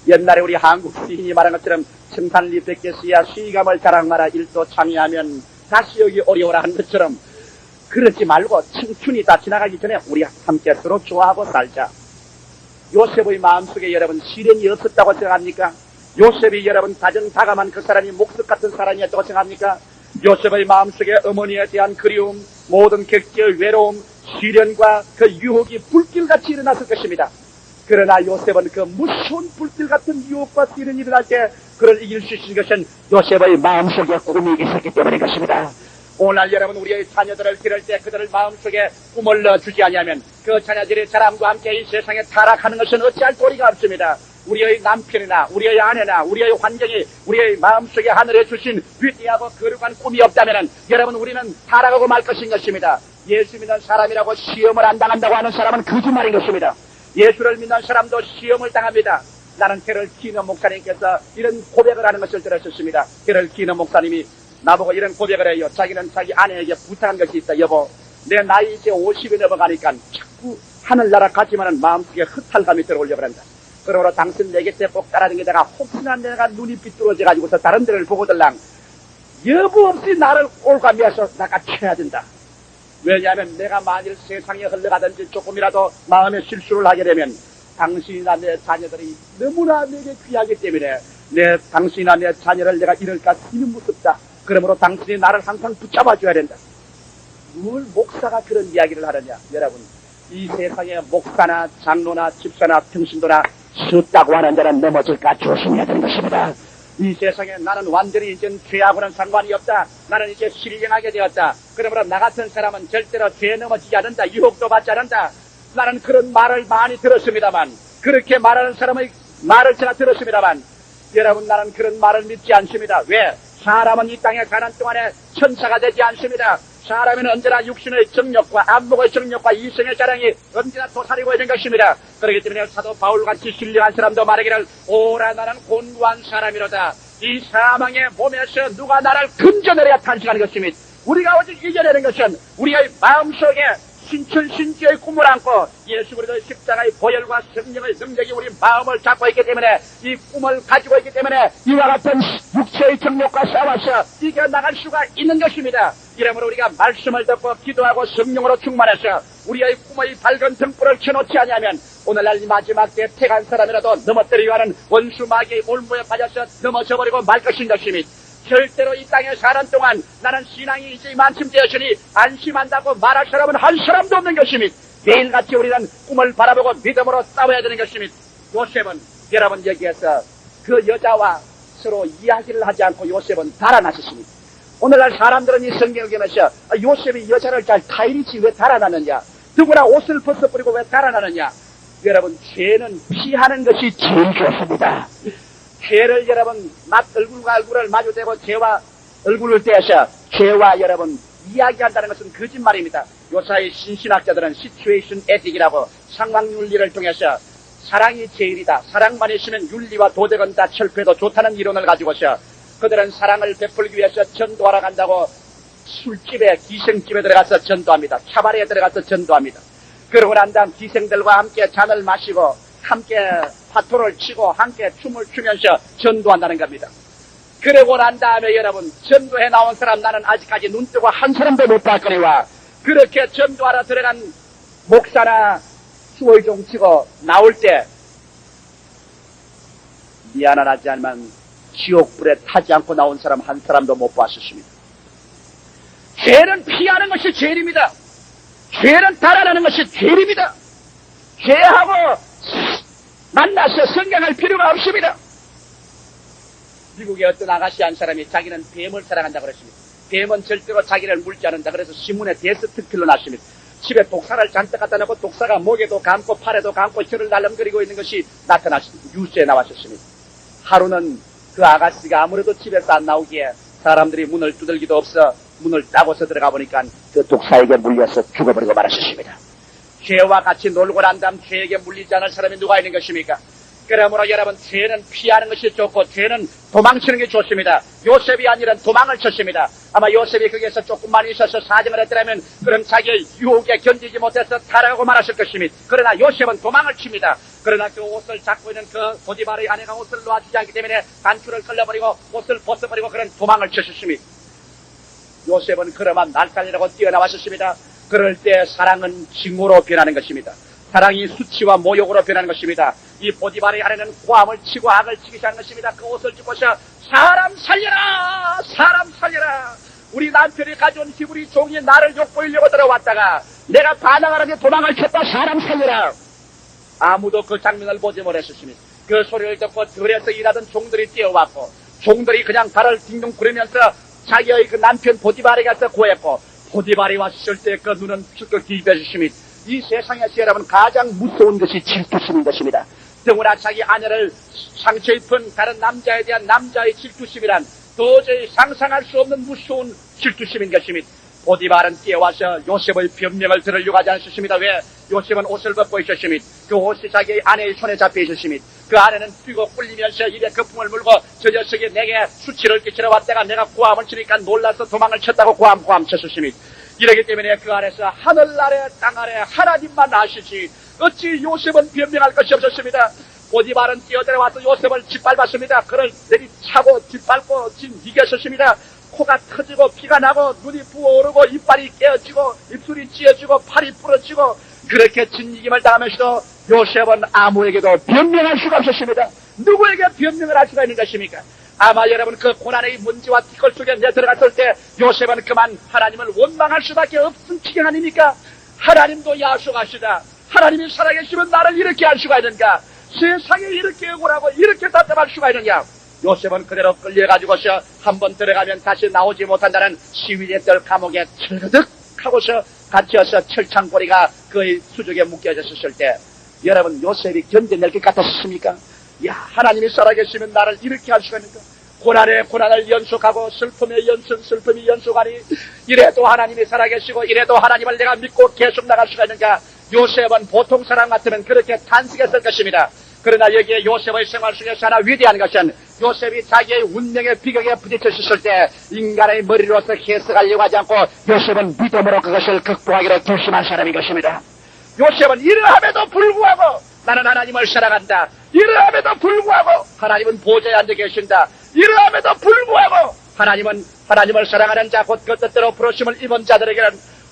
옛날에 우리 한국 시인이 말한 것처럼 청산리 백개시야 시감을 자랑마라 일도 참여하면 다시 여기 어려워라 하는 것처럼 그러지 말고 청춘이 다 지나가기 전에 우리 함께 서로 좋아하고 살자. 요셉의 마음속에 여러분 시련이 없었다고 생각합니까? 요셉이 여러분 다정다감한 그 사람이 목석 같은 사람이었다고 생각합니까? 요셉의 마음속에 어머니에 대한 그리움, 모든 객지의 외로움, 시련과 그 유혹이 불길같이 일어났을 것입니다. 그러나 요셉은 그 무서운 불길 같은 유혹과 시련이 일어날 때 그를 이길 수 있는 것은 요셉의 마음속에 꿈이 있었기 때문인 것입니다. 오늘 여러분 우리의 자녀들을 기를 때 그들을 마음속에 꿈을 넣어주지 아니하면 그 자녀들의 자랑과 함께 이 세상에 타락하는 것은 어찌할 도리가 없습니다. 우리의 남편이나 우리의 아내나 우리의 환경이 우리의 마음속에 하늘에 주신 위대하고 거룩한 꿈이 없다면 여러분 우리는 타락하고 말 것인 것입니다. 예수 믿는 사람이라고 시험을 안 당한다고 하는 사람은 거짓말인 것입니다. 예수를 믿는 사람도 시험을 당합니다. 나는 캐럴 키너 목사님께서 이런 고백을 하는 것을 들었었습니다. 캐럴 키너 목사님이 나보고 이런 고백을 해요. 자기는 자기 아내에게 부탁한 것이 있다. 여보, 내 나이 이제 50이 넘어가니까 자꾸 하늘나라 가지만은 마음속에 흩탈감이 들어오려고 한다. 그러므로 당신 내 곁에 꼭 따라다니다가 혹시나 내가 눈이 삐뚤어져가지고서 다른 데를 보고들랑 여부 없이 나를 올가미해서 낚아채야 된다. 왜냐하면 내가 만일 세상에 흘러가든지 조금이라도 마음의 실수를 하게 되면 당신이나 내 자녀들이 너무나 내게 귀하기 때문에 당신이나 내 자녀를 내가 잃을까 이는 무섭다. 그러므로 당신이 나를 항상 붙잡아줘야 된다. 뭘 목사가 그런 이야기를 하느냐. 여러분 이 세상에 목사나 장로나 집사나 평신도나 숫다고 하는 자는 넘어질까 조심해야 되는 것입니다. 이 세상에 나는 완전히 이제 죄하고는 상관이 없다. 나는 이제 신령하게 되었다. 그러므로 나 같은 사람은 절대로 죄에 넘어지지 않는다. 유혹도 받지 않는다. 나는 그런 말을 많이 들었습니다만 그렇게 말하는 사람의 말을 제가 들었습니다만 여러분 나는 그런 말을 믿지 않습니다. 왜? 사람은 이 땅에 사는 동안에 천사가 되지 않습니다. 사람은 언제나 육신의 정력과 안목의 정력과 이성의 자랑이 언제나 도사리고 있는 것입니다. 그렇기 때문에 사도 바울같이 신령한 사람도 말하기를 오라 나는 곤고한 사람이로다. 이 사망의 몸에서 누가 나를 건져내려야 탄식하는 것입니다. 우리가 오직 이겨내는 것은 우리의 마음속에 신천신지의 꿈을 안고 예수 그리스도의 십자가의 보혈과 성령의 능력이 우리 마음을 잡고 있기 때문에 이 꿈을 가지고 있기 때문에 이와 같은 육체의 정력과 싸워서 이겨나갈 수가 있는 것입니다. 이러므로 우리가 말씀을 듣고 기도하고 성령으로 충만해서 우리의 꿈의 밝은 등불을 켜놓지 아니하면 오늘날 이 마지막 때 택한 사람이라도 넘어뜨리려 하는 원수 마귀의 올무에 빠져서 넘어져버리고 말 것인 것입니다. 절대로 이 땅에 사는 동안 나는 신앙이 이제 이만큼 되었으니 안심한다고 말할 사람은 한 사람도 없는 것입니다. 매일같이 우리는 꿈을 바라보고 믿음으로 싸워야 되는 것입니다. 요셉은 여러분 여기에서 그 여자와 서로 이야기를 하지 않고 요셉은 달아나셨습니다. 오늘날 사람들은 이 성경을 보면서 요셉이 여자를 잘 타이리지 왜 달아나느냐, 누구나 옷을 벗어버리고 왜 달아나느냐. 여러분 죄는 피하는 것이 제일 좋습니다. 죄를 여러분 얼굴과 얼굴을 마주대고 죄와 얼굴을 대서 죄와 여러분 이야기한다는 것은 거짓말입니다. 요사이 신신학자들은 시츄에이션 에틱이라고 상황윤리를 통해서 사랑이 제일이다. 사랑만 있으면 윤리와 도덕은 다 철폐도 좋다는 이론을 가지고서 그들은 사랑을 베풀기 위해서 전도하러 간다고 술집에 기생집에 들어가서 전도합니다. 차바리에 들어가서 전도합니다. 그러고 난 다음 기생들과 함께 잔을 마시고 함께 파토를 치고 함께 춤을 추면서 전도한다는 겁니다. 그러고 난 다음에 여러분 전도해 나온 사람 나는 아직까지 눈 뜨고 한 사람도 못 봤거니와 그렇게 전도하러 들어간 목사나 수호종 치고 나올 때 미안하지 않지만 지옥불에 타지 않고 나온 사람 한 사람도 못 봤었습니다. 죄는 피하는 것이 죄입니다. 죄는 달아나는 것이 죄입니다. 죄하고 만나서 성경할 필요가 없습니다. 미국의 어떤 아가씨 한 사람이 자기는 뱀을 사랑한다고 그랬습니다. 뱀은 절대로 자기를 물지 않는다. 그래서 신문에 데스트필로 났습니다. 집에 독사를 잔뜩 갖다 놓고 독사가 목에도 감고 팔에도 감고 혀를 날름거리고 있는 것이 나타났습니다. 뉴스에 나왔었습니다. 하루는 그 아가씨가 아무래도 집에서 안 나오기에 사람들이 문을 두들기도 없어 문을 따고서 들어가 보니까 그 독사에게 물려서 죽어버리고 말았었습니다. 죄와 같이 놀고 난 다음 죄에게 물리지 않을 사람이 누가 있는 것입니까? 그러므로 여러분, 죄는 피하는 것이 좋고 죄는 도망치는 게 좋습니다. 요셉이 아니라 도망을 쳤습니다. 아마 요셉이 거기에서 조금만 있어서 사정을 했더라면 그럼 자기의 유혹에 견디지 못해서 타락하고 말았을 것입니다. 그러나 요셉은 도망을 칩니다. 그러나 그 옷을 잡고 있는 그 보디발의 아내가 옷을 놓아주지 않기 때문에 단추를 끌려버리고 옷을 벗어버리고 그런 도망을 쳤습니다. 요셉은 그러면 날달리라고 뛰어나왔었습니다. 그럴 때 사랑은 징후로 변하는 것입니다. 사랑이 수치와 모욕으로 변하는 것입니다. 이 보디발의 아내는 고함을 치고 악을 치기 시작한 것입니다. 그 옷을 찢고서 사람 살려라! 사람 살려라! 우리 남편이 가져온 히브리 종이 나를 욕보이려고 들어왔다가 내가 반항하는데 도망을 쳤다. 사람 살려라! 아무도 그 장면을 보지 못했습니다. 그 소리를 듣고 들에서 일하던 종들이 뛰어왔고 종들이 그냥 발을 딩동 구르면서 자기의 그 남편 보디발에 가서 고했고 보디발이 왔을 때 그 눈은 축축 뒤집어졌습니다. 이 세상에서 여러분 가장 무서운 것이 질투심인 것입니다. 더구나 자기 아내를 상처 입은 다른 남자에 대한 남자의 질투심이란 도저히 상상할 수 없는 무서운 질투심인 것입니다. 보디발은 뛰어와서 요셉의 변명을 들으려고 하지 않으셨습니다. 왜? 요셉은 옷을 벗고 있었습니다. 그 옷이 자기 아내의 손에 잡혀 있었습니다. 그 아내는 뛰고 꿀리면서 입에 거품을 물고 저 녀석이 내게 수치를 끼치러 왔다가 내가 고함을 치니까 놀라서 도망을 쳤다고 고함 쳤었습니다. 이러기 때문에 그 안에서 하늘 아래 땅 아래 하나님만 아시지 어찌 요셉은 변명할 것이 없었습니다. 보디발은 뛰어들어와서 요셉을 짓밟았습니다. 그를 내리차고 짓밟고 이겼었습니다. 코가 터지고 피가 나고 눈이 부어오르고 이빨이 깨어지고 입술이 찢어지고 팔이 부러지고 그렇게 진이김을 당하면서도 요셉은 아무에게도 변명할 수가 없었습니다. 누구에게 변명을 할 수가 있는 것입니까? 아마 여러분 그 고난의 문제와 티끌 속에 들어갔을 때 요셉은 그만 하나님을 원망할 수밖에 없은 지경 아닙니까? 하나님도 야속하시다. 하나님이 살아계시면 나를 이렇게 할 수가 있는가? 세상에 이렇게 억울하고 이렇게 답답할 수가 있느냐? 요셉은 그대로 끌려가지고서 한번 들어가면 다시 나오지 못한다는 시위대 뜰 감옥에 철거득 하고서 갇혀서 철창고리가 그의 수족에 묶여졌을 때 여러분 요셉이 견뎌낼 것 같았습니까? 야, 하나님이 살아계시면 나를 이렇게 할 수가 있는가? 고난에 고난을 연속하고 슬픔에 슬픔이 연속하니 이래도 하나님이 살아계시고 이래도 하나님을 내가 믿고 계속 나갈 수가 있는가? 요셉은 보통 사람 같으면 그렇게 탄식했을 것입니다. 그러나 여기에 요셉의 생활 속에서 하나 위대한 것은 요셉이 자기의 운명의 비극에 부딪혔을 때 인간의 머리로서 해석하려고 하지 않고 요셉은 믿음으로 그것을 극복하기로 결심한 사람인 것입니다. 요셉은 이러함에도 불구하고 나는 하나님을 사랑한다. 이러함에도 불구하고 하나님은 보좌에 앉아 계신다. 이러함에도 불구하고 하나님을 사랑하는 자 곧 그 뜻대로 부르심을 입은 자들에게는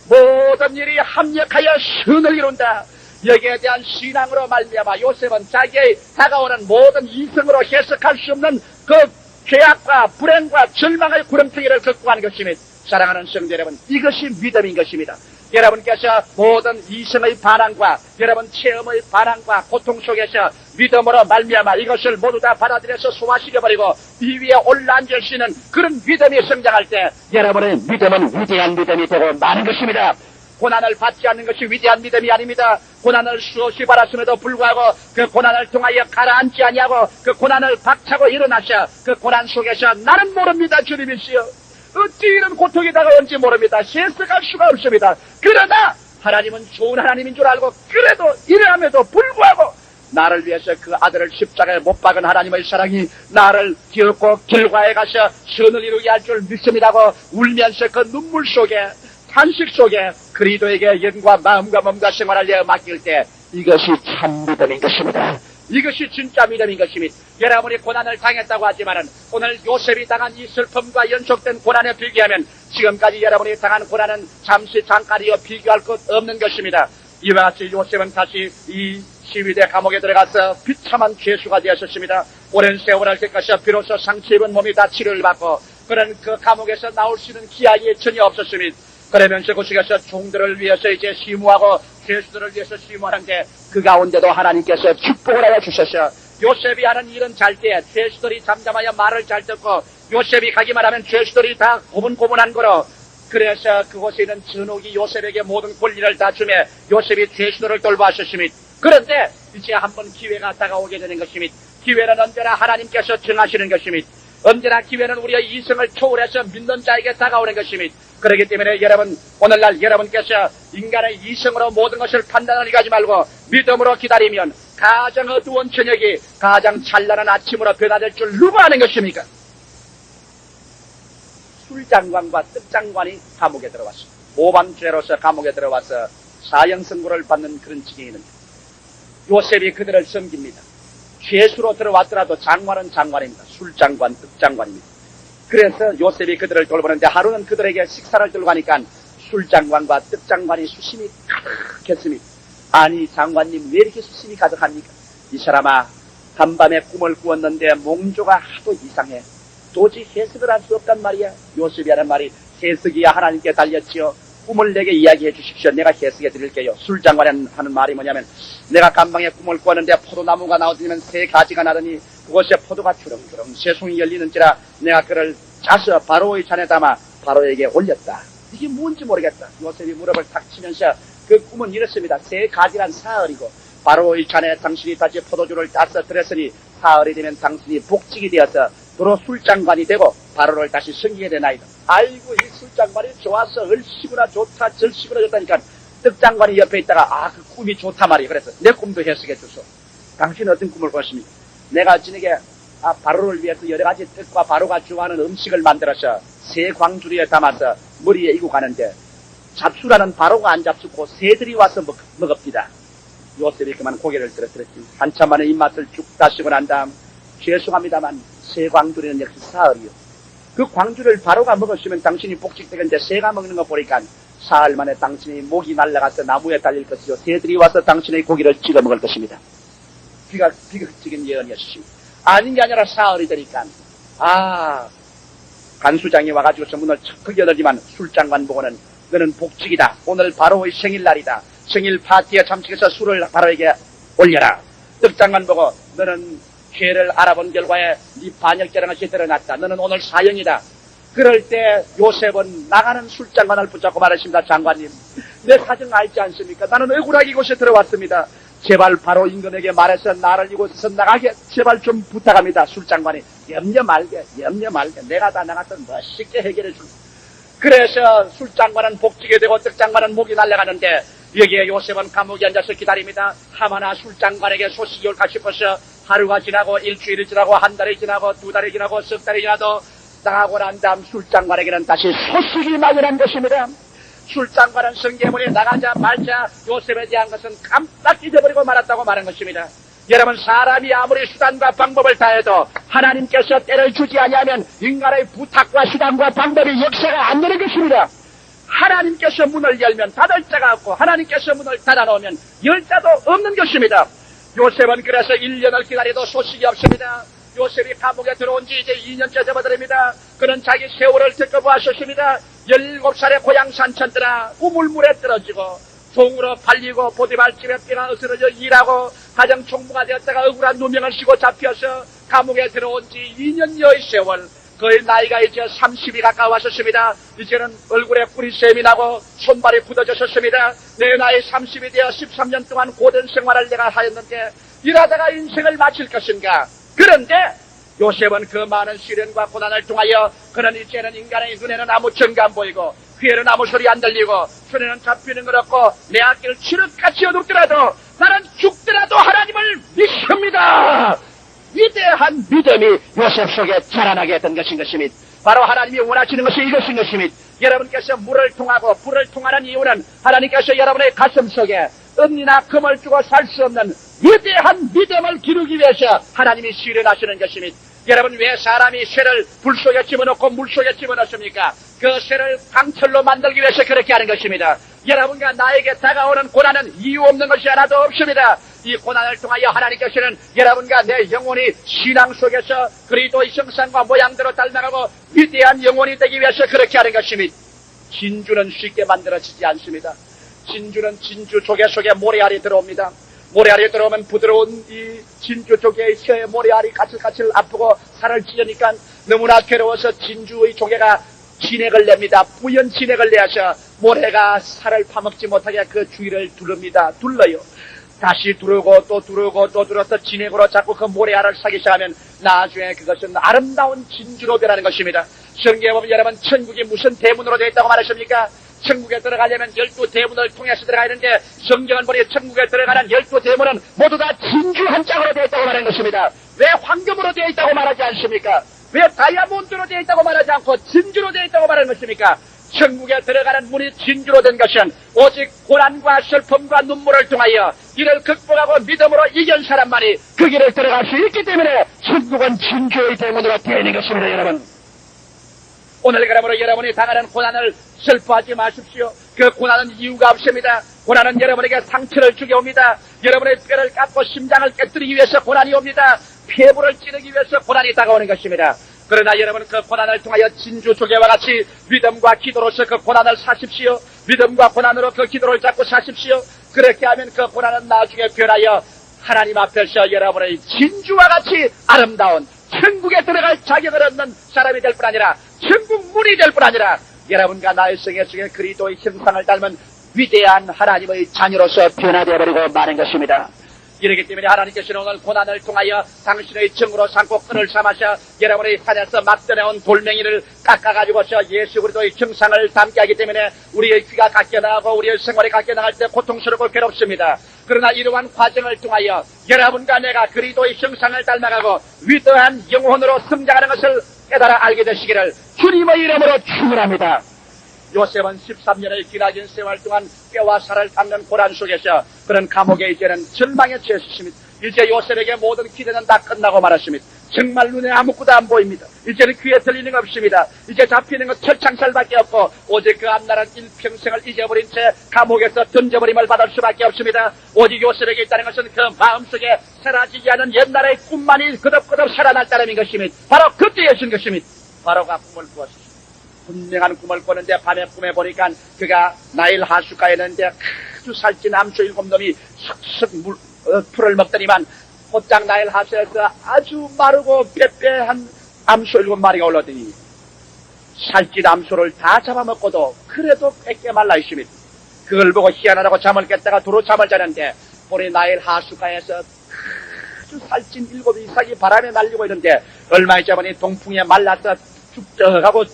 모든 일이 합력하여 선을 이룬다. 여기에 대한 신앙으로 말미암아 요셉은 자기의 다가오는 모든 이성으로 해석할 수 없는 그 죄악과 불행과 절망의 구렁텅이를 극복하는 것입니다. 사랑하는 성도 여러분, 이것이 믿음인 것입니다. 여러분께서 모든 이성의 반항과 여러분 체험의 반항과 고통 속에서 믿음으로 말미암아 이것을 모두 다 받아들여서 소화시켜버리고 이 위에 올라앉을 수 있는 그런 믿음이 성장할 때 여러분의 믿음은 위대한 믿음이 되고 마는 것입니다. 고난을 받지 않는 것이 위대한 믿음이 아닙니다. 고난을 수없이 받았음에도 불구하고 그 고난을 통하여 가라앉지 아니하고 그 고난을 박차고 일어나셔 그 고난 속에서 나는 모릅니다 주님이시여 어찌 이런 고통이 다가온지 모릅니다. 해석할 수가 없습니다. 그러나 하나님은 좋은 하나님인 줄 알고 그래도 이러함에도 불구하고 나를 위해서 그 아들을 십자가에 못 박은 하나님의 사랑이 나를 기어고 결과에 가서 선을 이루게 할 줄 믿습니다고 울면서 그 눈물 속에 탄식 속에 그리스도에게 영과 마음과 몸과 생활을 내어 맡길 때 이것이 참 믿음인 것입니다. 이것이 진짜 믿음인 것입니다. 여러분이 고난을 당했다고 하지만은 오늘 요셉이 당한 이 슬픔과 연속된 고난에 비교하면 지금까지 여러분이 당한 고난은 잠시 잠깐이여 비교할 것 없는 것입니다. 이와 같이 요셉은 다시 이 시위대 감옥에 들어가서 비참한 죄수가 되었습니다. 오랜 세월을 겪어서 비로소 상처 입은 몸이 다 치료를 받고 그런 그 감옥에서 나올 수 있는 기약이 전혀 없었으니 그러면서 그 속에서 종들을 위해서 이제 시무하고 죄수들을 위해서 시무하는데 그 가운데도 하나님께서 축복을 하여 주셔서 요셉이 하는 일은 잘 때 죄수들이 잠잠하여 말을 잘 듣고 요셉이 가기만 하면 죄수들이 다 고분고분한 거로 그래서 그곳에 있는 전옥이 요셉에게 모든 권리를 다 주며 요셉이 죄수들을 돌보았었으니 그런데 이제 한번 기회가 다가오게 되는 것이니 기회는 언제나 하나님께서 정하시는 것이니 언제나 기회는 우리의 이성을 초월해서 믿는 자에게 다가오는 것이니 그렇기 때문에 여러분 오늘날 여러분께서 인간의 이성으로 모든 것을 판단하려고 하지 말고 믿음으로 기다리면 가장 어두운 저녁이 가장 찬란한 아침으로 변화될 줄 누가 아는 것입니까? 술장관과 뜻장관이 감옥에 들어왔어. 모방죄로서 감옥에 들어와서 사형선고를 받는 그런 지경이 있는데 요셉이 그들을 섬깁니다. 죄수로 들어왔더라도 장관은 장관입니다. 술장관, 뜻장관입니다. 그래서 요셉이 그들을 돌보는데 하루는 그들에게 식사를 들고 가니까 술장관과 뜻장관이 수심이 가득했습니다. 아니 장관님 왜 이렇게 수심이 가득합니까? 이 사람아 간밤에 꿈을 꾸었는데 몽조가 하도 이상해. 도저히 해석을 할 수 없단 말이야. 요셉이 하는 말이 해석이야 하나님께 달렸지요. 꿈을 내게 이야기해 주십시오. 내가 해석해 드릴게요. 술장관이 하는 말이 뭐냐면 내가 간방에 꿈을 꾸었는데 포도나무가 나오더니 새 가지가 나더니 그곳에 포도가 주렁주렁 새송이 열리는지라 내가 그를 짜서 바로의 잔에 담아 바로에게 올렸다. 이게 뭔지 모르겠다. 요셉이 무릎을 탁 치면서 그 꿈은 이렇습니다. 새 가지란 사흘이고 바로의 잔에 당신이 다시 포도주를 따서 들였으니 사흘이 되면 당신이 복직이 되어서 도로 술장관이 되고 바로를 다시 섬기게 되나이다. 아이고 이 술장관이 좋아서 얼씨구나 좋다 절씨구나 좋다니까 뜻장관이 옆에 있다가 그 꿈이 좋다 말이에요. 그래서 내 꿈도 해석해 주소. 당신은 어떤 꿈을 꾸십니까? 내가 저녁에 바로를 위해서 여러 가지 뜻과 바로가 좋아하는 음식을 만들어서 새 광주리에 담아서 머리에 이고 가는데 잡수라는 바로가 안 잡수고 새들이 와서 먹읍니다. 요셉이 그만 고개를 들었더랬지. 한참 만에 입맛을 쭉 다시고 난 다음 죄송합니다만 새 광주리는 역시 사흘이요. 그 광주를 바로가 먹었으면 당신이 복직되겠는데 새가 먹는 거 보니까 사흘 만에 당신이 목이 날아가서 나무에 달릴 것이요. 새들이 와서 당신의 고기를 찍어 먹을 것입니다. 비극적인 예언이었습니다. 아닌 게 아니라 사흘이 되니까 간수장이 와가지고서 문을 척 열더니만 술장관 보고는 너는 복직이다. 오늘 바로의 생일날이다. 생일 파티에 참석해서 술을 바로에게 올려라. 뜻장관 보고 너는 죄를 알아본 결과에 네 반역죄라는 것이 드러났다. 너는 오늘 사형이다. 그럴 때 요셉은 나가는 술장관을 붙잡고 말했습니다. 장관님, 내 사정 알지 않습니까? 나는 억울하게 이곳에 들어왔습니다. 제발 바로 임금에게 말해서 나를 이곳에서 나가게 제발 좀 부탁합니다. 술장관이 염려 말게 내가 다 나가서 멋있게 해결해 줄. 그래서 술장관은 복직이 되고 뜻장관은 목이 날아가는데 여기에 요셉은 감옥에 앉아서 기다립니다. 하마나 술장관에게 소식이 올까 싶어서 하루가 지나고 일주일이 지나고 한 달이 지나고 두 달이 지나고 석 달이 지나도 나가고 난 다음 술장관에게는 다시 소식이 막연한 것입니다. 술장관은 성계문에 나가자마자 요셉에 대한 것은 깜빡 잊어버리고 말았다고 말한 것입니다. 여러분 사람이 아무리 수단과 방법을 다해도 하나님께서 때를 주지 아니하면 인간의 부탁과 수단과 방법이 역사가 안 되는 것입니다. 하나님께서 문을 열면 닫을 자가 없고 하나님께서 문을 닫아놓으면 열 자도 없는 것입니다. 요셉은 그래서 1년을 기다려도 소식이 없습니다. 요셉이 감옥에 들어온 지 이제 2년째 접어들입니다. 그는 자기 세월을 겪어보았었습니다. 17살의 고향 산천들아 우물물에 떨어지고 종으로 팔리고 보디발집에 뼈가 으스러져 일하고 가정 총무가 되었다가 억울한 누명을 씌고 잡혀서 감옥에 들어온 지 2년여의 세월, 그의 나이가 이제 30이 가까웠었습니다. 이제는 얼굴에 뿌리샘이 나고 손발이 굳어졌었습니다. 내 나이 30이 되어 13년 동안 고된 생활을 내가 하였는데 이러다가 인생을 마칠 것인가. 그런데 요셉은 그 많은 시련과 고난을 통하여 그는 이제는 인간의 눈에는 아무 증거 안 보이고 귀에는 아무 소리 안 들리고 손에는 잡히는 것 없고 내 앞길 칠흑같이 어둡더라도 나는 죽더라도 하나님을 믿습니다. 위대한 믿음이 요셉 속에 자라나게 된 것인 것입니다. 바로 하나님이 원하시는 것이 이것인 것입니다. 여러분께서 물을 통하고 불을 통하는 이유는 하나님께서 여러분의 가슴 속에 은이나 금을 주고 살 수 없는 위대한 믿음을 기르기 위해서 하나님이 시련하시는 것입니다. 여러분, 왜 사람이 쇠를 불 속에 집어넣고 물 속에 집어넣습니까? 그 쇠를 강철로 만들기 위해서 그렇게 하는 것입니다. 여러분과 나에게 다가오는 고난은 이유 없는 것이 하나도 없습니다. 이 고난을 통하여 하나님께서는 여러분과 내 영혼이 신앙 속에서 그리스도의 형상과 모양대로 닮아가고 위대한 영혼이 되기 위해서 그렇게 하는 것입니다. 진주는 쉽게 만들어지지 않습니다. 진주는 진주 조개 속에 모래알이 들어옵니다. 모래알이 들어오면 부드러운 이 진주 조개의 혀에 모래알이 까칠까칠 아프고 살을 찢으니까 너무나 괴로워서 진주의 조개가 진액을 냅니다. 뿌연 진액을 내서 모래가 살을 파먹지 못하게 그 주위를 두릅니다. 둘러요. 다시 두르고 또 두르고 또 둘러서 진액으로 자꾸 그 모래알을 사기 시작하면 나중에 그것은 아름다운 진주로 변하는 것입니다. 성경에 보면 여러분, 천국이 무슨 대문으로 되어 있다고 말하십니까? 천국에 들어가려면 12대문을 통해서 들어가야 하는데 성경은 보니 천국에 들어가는 12대문은 모두 다 진주 한 짝으로 되어 있다고 말하는 것입니다. 왜 황금으로 되어 있다고 말하지 않습니까? 왜 다이아몬드로 되어 있다고 말하지 않고 진주로 되어 있다고 말하는 것입니까? 천국에 들어가는 문이 진주로 된 것은 오직 고난과 슬픔과 눈물을 통하여 이를 극복하고 믿음으로 이긴 사람만이 그 길을 들어갈 수 있기 때문에 천국은 진주의 대문으로 되어 있는 것입니다. 여러분, 오늘 그러므로 여러분이 당하는 고난을 슬퍼하지 마십시오. 그 고난은 이유가 없습니다. 고난은 여러분에게 상처를 주게 옵니다. 여러분의 뼈를 깎고 심장을 깨뜨리기 위해서 고난이 옵니다. 폐부를 찌르기 위해서 고난이 다가오는 것입니다. 그러나 여러분, 그 고난을 통하여 진주 조개와 같이 믿음과 기도로서 그 고난을 사십시오. 믿음과 고난으로 그 기도를 잡고 사십시오. 그렇게 하면 그 고난은 나중에 변하여 하나님 앞에서 여러분의 진주와 같이 아름다운 천국에 들어갈 자격을 얻는 사람이 될 뿐 아니라 천국 문이 될 뿐 아니라 여러분과 나의 생애 속에 그리스도의 형상을 닮은 위대한 하나님의 자녀로서 변화되어 버리고 마는 것입니다. 이렇기 때문에 하나님께서는 오늘 고난을 통하여 당신의 정으로 삼고 끈을 삼아서 여러분의 산에서 막 떠내온 돌멩이를 깎아가지고서 예수 그리스도의 형상을 담게 하기 때문에 우리의 귀가 깎여나가고 우리의 생활이 깎여나갈 때 고통스럽고 괴롭습니다. 그러나 이러한 과정을 통하여 여러분과 내가 그리스도의 형상을 닮아가고 위대한 영혼으로 성장하는 것을 깨달아 알게 되시기를 주님의 이름으로 축원합니다. 요셉은 13년의 기나긴 세월 동안 뼈와 살을 깎는 고난 속에서 그런 감옥에 이제는 절망에 처했습니다. 이제 요셉에게 모든 기대는 다 끝나고 말았습니다. 정말 눈에 아무것도 안 보입니다. 이제는 귀에 들리는 거 없습니다. 이제 잡히는 건 철창살밖에 없고 오직 그 앞날은 일평생을 잊어버린 채 감옥에서 던져버림을 받을 수밖에 없습니다. 오직 요셉에게 있다는 것은 그 마음속에 사라지지 않은 옛날의 꿈만이 그덕그덕 살아났다는 것입니다. 바로 그때였던 것입니다. 바로가 꿈을 꾸었습니다. 분명한 꿈을 꾸는데 밤에 꿈에 보니까 그가 나일 하수가에 있는데 아주 살찐 암소 7놈이 슥슥 풀을 먹더니만 곧장 나일 하수에서 아주 마르고 빼빼한 암소 7마리가 올라더니 살찐 암소를 다 잡아먹고도 그래도 뺏게 말라 있습니다. 그걸 보고 희한하다고 잠을 깼다가 도로 잠을 자는데 우리 나일 하수가에서 아주 살찐 7 이삭이 바람에 날리고 있는데 얼마 있자 보니 동풍에 말라서 죽적하고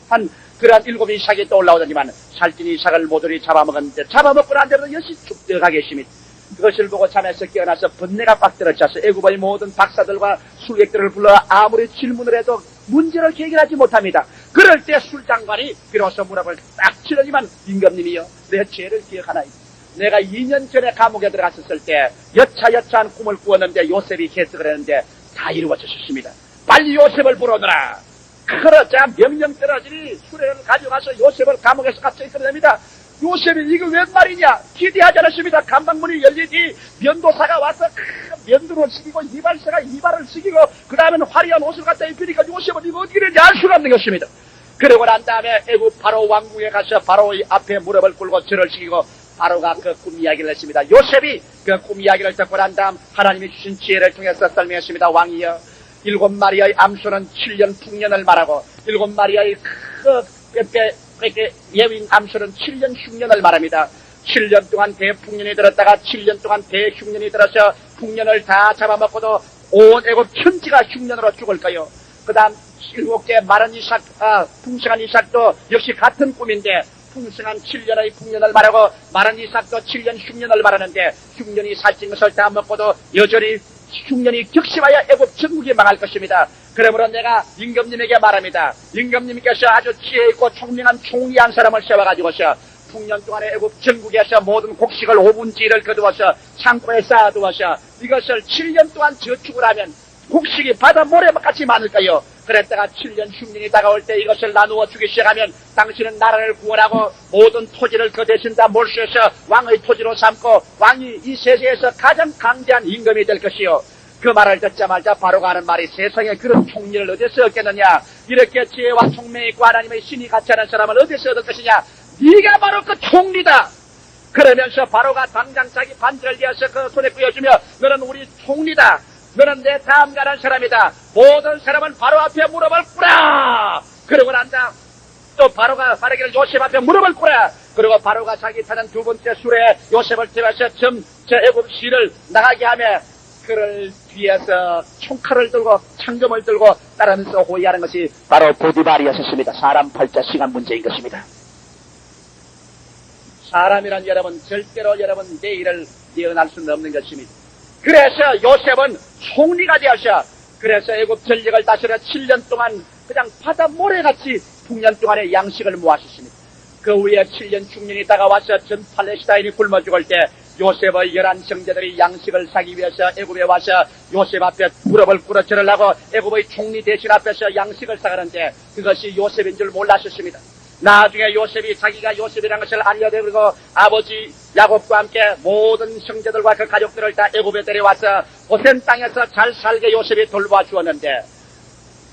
한 그러한 7 이삭이 또 올라오더니만 살찐 이삭을 모조리 잡아먹었는데 잡아먹고 난 대로 역시 죽적하게 있습니다. 그것을 보고 잠에서 깨어나서 번뇌가 빡 들어차서 애굽의 모든 박사들과 술객들을 불러 아무리 질문을 해도 문제를 해결하지 못합니다. 그럴 때 술장관이 비로소 무릎을 딱 치더니만 임금님이여 내 죄를 기억하나이다. 내가 2년 전에 감옥에 들어갔었을 때 여차여차한 꿈을 꾸었는데 요셉이 해석을 했는데 다 이루어졌습니다. 빨리 요셉을 불어넣어라. 그러자 명령 떨어지니 수레를 가져가서 요셉을 감옥에서 갑자기 끌어냅니다. 요셉이 이거 웬 말이냐 기대하지 않았습니다. 감방문이 열리니 면도사가 와서 면도를 시키고 이발사가 이발을 시키고 그 다음에는 화려한 옷을 갖다 입히니까 요셉은 이거 어떻게 되는지 알 수가 없는 것입니다. 그러고 난 다음에 애굽 바로 왕궁에 가서 바로의 앞에 무릎을 꿇고 절을 시키고 바로가 그 꿈 이야기를 했습니다. 요셉이 그 꿈 이야기를 듣고 난 다음 하나님이 주신 지혜를 통해서 설명했습니다. 왕이여 7마리의 암소는 7년 풍년을 말하고 7마리의 그 예윈 암소는 7년 흉년을 말합니다. 7년 동안 대풍년이 들었다가 7년 동안 대흉년이 들어서 풍년을 다 잡아먹고도 온 애굽 천지가 흉년으로 죽을 거요. 그 다음 7개 마른 이삭, 풍성한 이삭도 역시 같은 꿈인데 풍성한 7년의 풍년을 말하고 마른 이삭도 7년 흉년을 말하는데 흉년이 살찐 것을 다 먹고도 여전히 흉년이 격심하여 애굽 전국이 망할 것입니다. 그러므로 내가 임금님에게 말합니다. 임금님께서 아주 지혜 있고 총명한 총리 한 사람을 세워가지고서 풍년 동안에 애굽 전국에서 모든 곡식을 5분지를 거두어서 창고에 쌓아두어서 이것을 7년 동안 저축을 하면 곡식이 바다 모래같이 많을까요? 그랬다가 7년 흉년이 다가올 때 이것을 나누어 주기 시작하면 당신은 나라를 구원하고 모든 토지를 그 대신 다 몰수해서 왕의 토지로 삼고 왕이 이 세계에서 가장 강대한 임금이 될 것이요. 그 말을 듣자마자 바로가 하는 말이 세상에 그런 총리를 어디서 얻겠느냐? 이렇게 지혜와 총명이 있고 하나님의 신이 같이 하는 사람을 어디서 얻을 것이냐? 네가 바로 그 총리다. 그러면서 바로가 당장 자기 반지를 내어서 그 손에 끄어주며 너는 우리 총리다. 너는 내 다음 가는 사람이다. 모든 사람은 바로 앞에 무릎을 꿇어. 그러고 난다. 또 바로가 바르기를 요셉 앞에 무릎을 꿇어. 그리고 바로가 자기 타는 두 번째 수레에 요셉을 들어서 저 애굽 시를 나가게 하며 그를 뒤에서 총칼을 들고 창검을 들고 따르면서 호위하는 것이 바로 보디발이었습니다. 사람 팔자 시간 문제인 것입니다. 사람이란 여러분 절대로 여러분 내일을 예언할 수는 없는 것입니다. 그래서 요셉은 총리가 되어서 그래서 애굽 전역을 다스려 7년 동안 그냥 바다 모래같이 6년 동안의 양식을 모았습니다. 그 후에 7년 흉년이 다가와서 전 팔레스타인이 굶어 죽을 때 요셉의 11형제들이 양식을 사기 위해서 애굽에 와서 요셉 앞에 무릎을 꿇어 절을 하고 애굽의 총리 대신 앞에서 양식을 사가는데 그것이 요셉인 줄 몰랐었습니다. 나중에 요셉이 자기가 요셉이라는 것을 알려드리고 아버지 야곱과 함께 모든 형제들과 그 가족들을 다 애굽에 데려와서 고센 땅에서 잘 살게 요셉이 돌봐 주었는데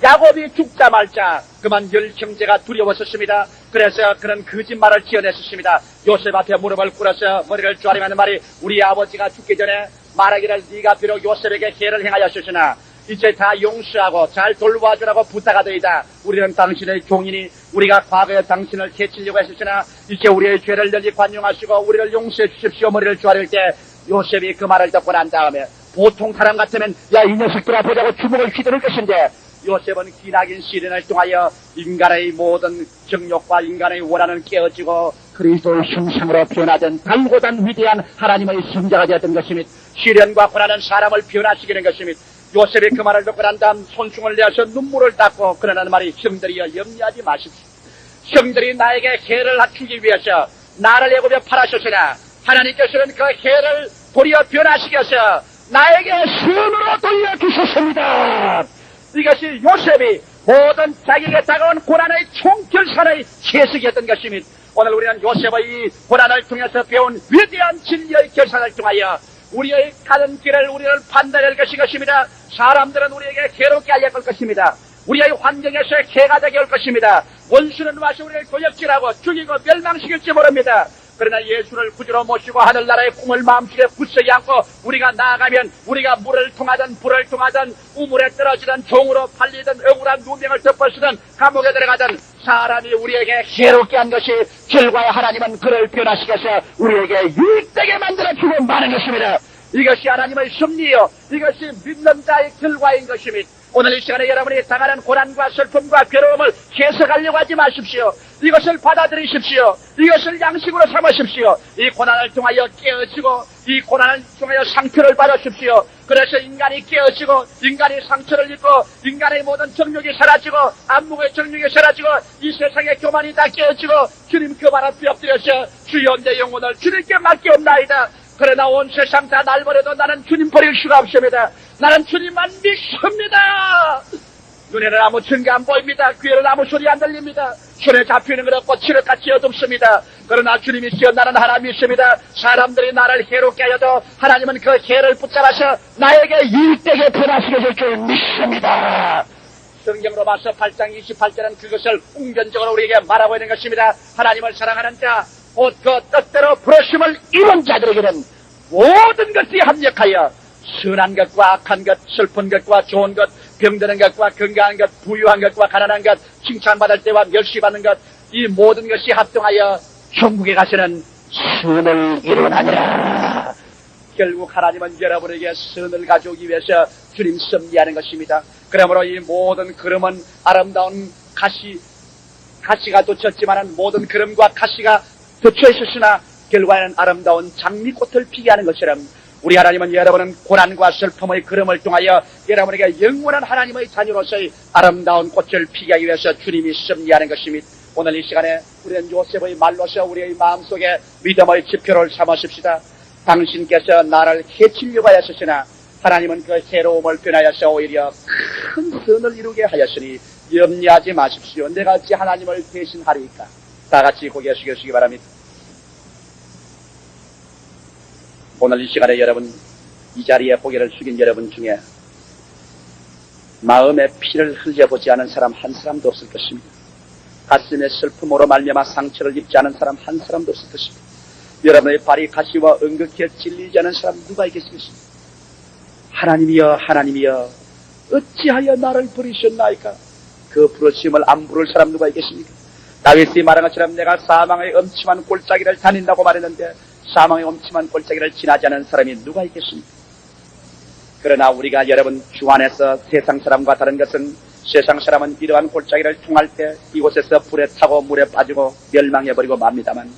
야곱이 죽자 말자 그만 10형제가 두려웠었습니다. 그래서 그런 거짓말을 지어냈었습니다. 요셉 앞에 무릎을 꿇어서 머리를 조아리면 말이 우리 아버지가 죽기 전에 말하기를 네가 비록 요셉에게 계를 행하였으나 이제 다 용서하고 잘 돌봐주라고 부탁하더이다. 우리는 당신의 종이니 우리가 과거에 당신을 해치려고 했으나 이제 우리의 죄를 널리 관용하시고 우리를 용서해 주십시오. 머리를 조아릴 때 요셉이 그 말을 듣고 난 다음에 보통 사람 같으면 야 이 녀석들아 보자고 주먹을 휘두를 것인데 요셉은 기나긴 시련을 통하여 인간의 모든 정욕과 인간의 원한은 깨어지고 그리스도의 형상으로 변화된 달고단 위대한 하나님의 성자가 되었던 것입니다. 시련과 고난은 사람을 변화시키는 것입니다. 요셉이 그 말을 듣고 난 다음 손충을 내어서 눈물을 닦고 그러는 말이 형들이여 염려하지 마십시오. 형들이 나에게 해를 주기 위해서 나를 애굽에 팔아셨으나 하나님께서는 그 해를 도리어 변화시켜서 나에게 선으로 돌려주셨습니다. 이것이 요셉이 모든 자기에게 다가온 고난의 총결산의 채석이었던 것입니다. 오늘 우리는 요셉의 이 고난을 통해서 배운 위대한 진리의 결산을 통하여 우리의 가는 길을 우리를 판단할 것입니다. 사람들은 우리에게 괴롭게 알릴 것입니다. 우리의 환경에서 해가 되게 올 것입니다. 원수는 와서 우리를 도역질하고 죽이고 멸망시킬지 모릅니다. 그러나 예수를 구주로 모시고 하늘나라의 꿈을 마음속에 굳세게 안고 우리가 나아가면 우리가 물을 통하든 불을 통하든 우물에 떨어지든 종으로 팔리든 억울한 누명을 덮어쓰든 감옥에 들어가든 사람이 우리에게 해롭게 한 것이 결과에 하나님은 그를 변화시켜서 우리에게 유익되게 만들어주고 마는 것입니다. 이것이 하나님의 섭리요 이것이 믿는 자의 결과인 것입니다. 오늘 이 시간에 여러분이 당하는 고난과 슬픔과 괴로움을 해석하려고 하지 마십시오. 이것을 받아들이십시오. 이것을 양식으로 삼으십시오. 이 고난을 통하여 깨어지고 이 고난을 통하여 상처를 받으십시오. 그래서 인간이 깨어지고 인간이 상처를 입고 인간의 모든 정욕이 사라지고 안목의 정욕이 사라지고 이 세상의 교만이 다 깨어지고 주님 그 발 앞에 엎드려서 주여 내 영혼을 주님께 맡기옵나이다. 그러나 온 세상 다 날 버려도 나는 주님 버릴 수가 없습니다. 나는 주님만 믿습니다. 눈에는 아무 증거 안 보입니다. 귀에는 아무 소리 안 들립니다. 손에 잡히는 것 없고 칠흑같이 어둡습니다. 그러나 주님이시여 나는 하나님 믿습니다. 사람들이 나를 해롭게 하여도 하나님은 그 해를 붙잡아서 나에게 유익되게 변화시켜줄 줄 믿습니다. 성경으로 봐서 8장 28절은 그것을 웅변적으로 우리에게 말하고 있는 것입니다. 하나님을 사랑하는 자 곧 그 뜻대로 부르심을 입은 자들에게는 모든 것이 합력하여 선한 것과 악한 것, 슬픈 것과 좋은 것, 병드는 것과 건강한 것, 부유한 것과 가난한 것, 칭찬받을 때와 멸시받는 것, 이 모든 것이 합동하여 천국에 가시는 선을 이루나니라. 결국 하나님은 여러분에게 선을 가져오기 위해서 주님 섭리하는 것입니다. 그러므로 이 모든 걸음은 아름다운 가시가 돋쳤지만은 모든 걸음과 가시가 돋쳐 있었으나 결과에는 아름다운 장미꽃을 피게 하는 것처럼 우리 하나님은 여러분은 고난과 슬픔의 걸음을 통하여 여러분에게 영원한 하나님의 자녀로서의 아름다운 꽃을 피게 하기 위해서 주님이 섭리하는 것입니다. 오늘 이 시간에 우리는 요셉의 말로서 우리의 마음속에 믿음의 지표를 삼으십시다. 당신께서 나를 해치려고 하였으나 하나님은 그 해로움을 변하여서 오히려 큰 선을 이루게 하였으니 염려하지 마십시오. 내가 어찌 하나님을 대신하리까. 다 같이 고개 숙여주시기 바랍니다. 오늘 이 시간에 여러분, 이 자리에 고개를 숙인 여러분 중에 마음에 피를 흘려보지 않은 사람 한 사람도 없을 것입니다. 가슴의 슬픔으로 말미암아 상처를 입지 않은 사람 한 사람도 없을 것입니다. 여러분의 발이 가시와 은극히 찔리지 않은 사람 누가 있겠습니까? 하나님이여, 하나님이여, 어찌하여 나를 버리셨나이까? 그 부르심을 안 부를 사람 누가 있겠습니까? 다윗이 말한 것처럼 내가 사망의 엄침한 골짜기를 다닌다고 말했는데 사망의 엄침한 골짜기를 지나지 않은 사람이 누가 있겠습니까? 그러나 우리가 여러분 주 안에서 세상 사람과 다른 것은 세상 사람은 이러한 골짜기를 통할 때 이곳에서 불에 타고 물에 빠지고 멸망해버리고 맙니다만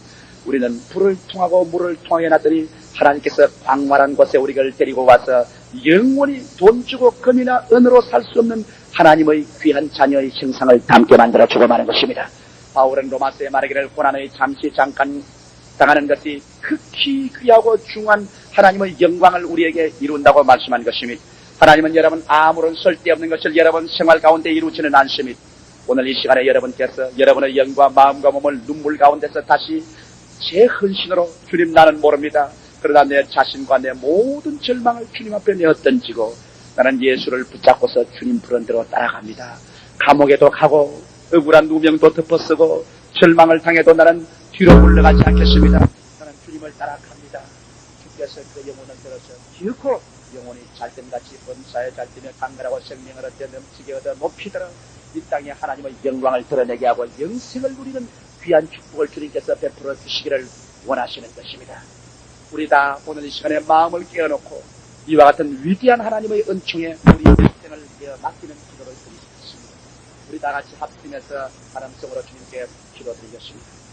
우리는 불을 통하고 물을 통하게 놨더니 하나님께서 광활한 곳에 우리를 데리고 와서 영원히 돈 주고 금이나 은으로 살 수 없는 하나님의 귀한 자녀의 형상을 담게 만들어주고 마는 것입니다. 바울은 로마서에 말하기를 고난의 잠시 잠깐 당하는 것이 극히 귀하고 중요한 하나님의 영광을 우리에게 이룬다고 말씀한 것입니다. 하나님은 여러분 아무런 쓸데없는 것을 여러분 생활 가운데 이루지는 않습니다. 오늘 이 시간에 여러분께서 여러분의 영과 마음과 몸을 눈물 가운데서 다시 제 헌신으로 주님 나는 모릅니다. 그러나 내 자신과 내 모든 절망을 주님 앞에 내어 던지고 나는 예수를 붙잡고서 주님 부른 대로 따라갑니다. 감옥에도 가고 억울한 누명도 덮어쓰고 절망을 당해도 나는 뒤로 물러가지 않겠습니다. 나는 주님을 따라갑니다. 주께서 그 영혼을 들어서 기어코 영혼이 잘됨같이 범사에 잘되며 강건하고 생명을 얻어 넘치게 얻어 높이더라 이 땅에 하나님의 영광을 드러내게 하고 영생을 누리는 귀한 축복을 주님께서 베풀어 주시기를 원하시는 것입니다. 우리 다 오늘 이 시간에 마음을 깨어놓고 이와 같은 위대한 하나님의 은총에 우리의 인생을 맡기는 기도를 드리겠습니다. 우리 다 같이 합심해서 바람성으로 주님께 기도드리겠습니다.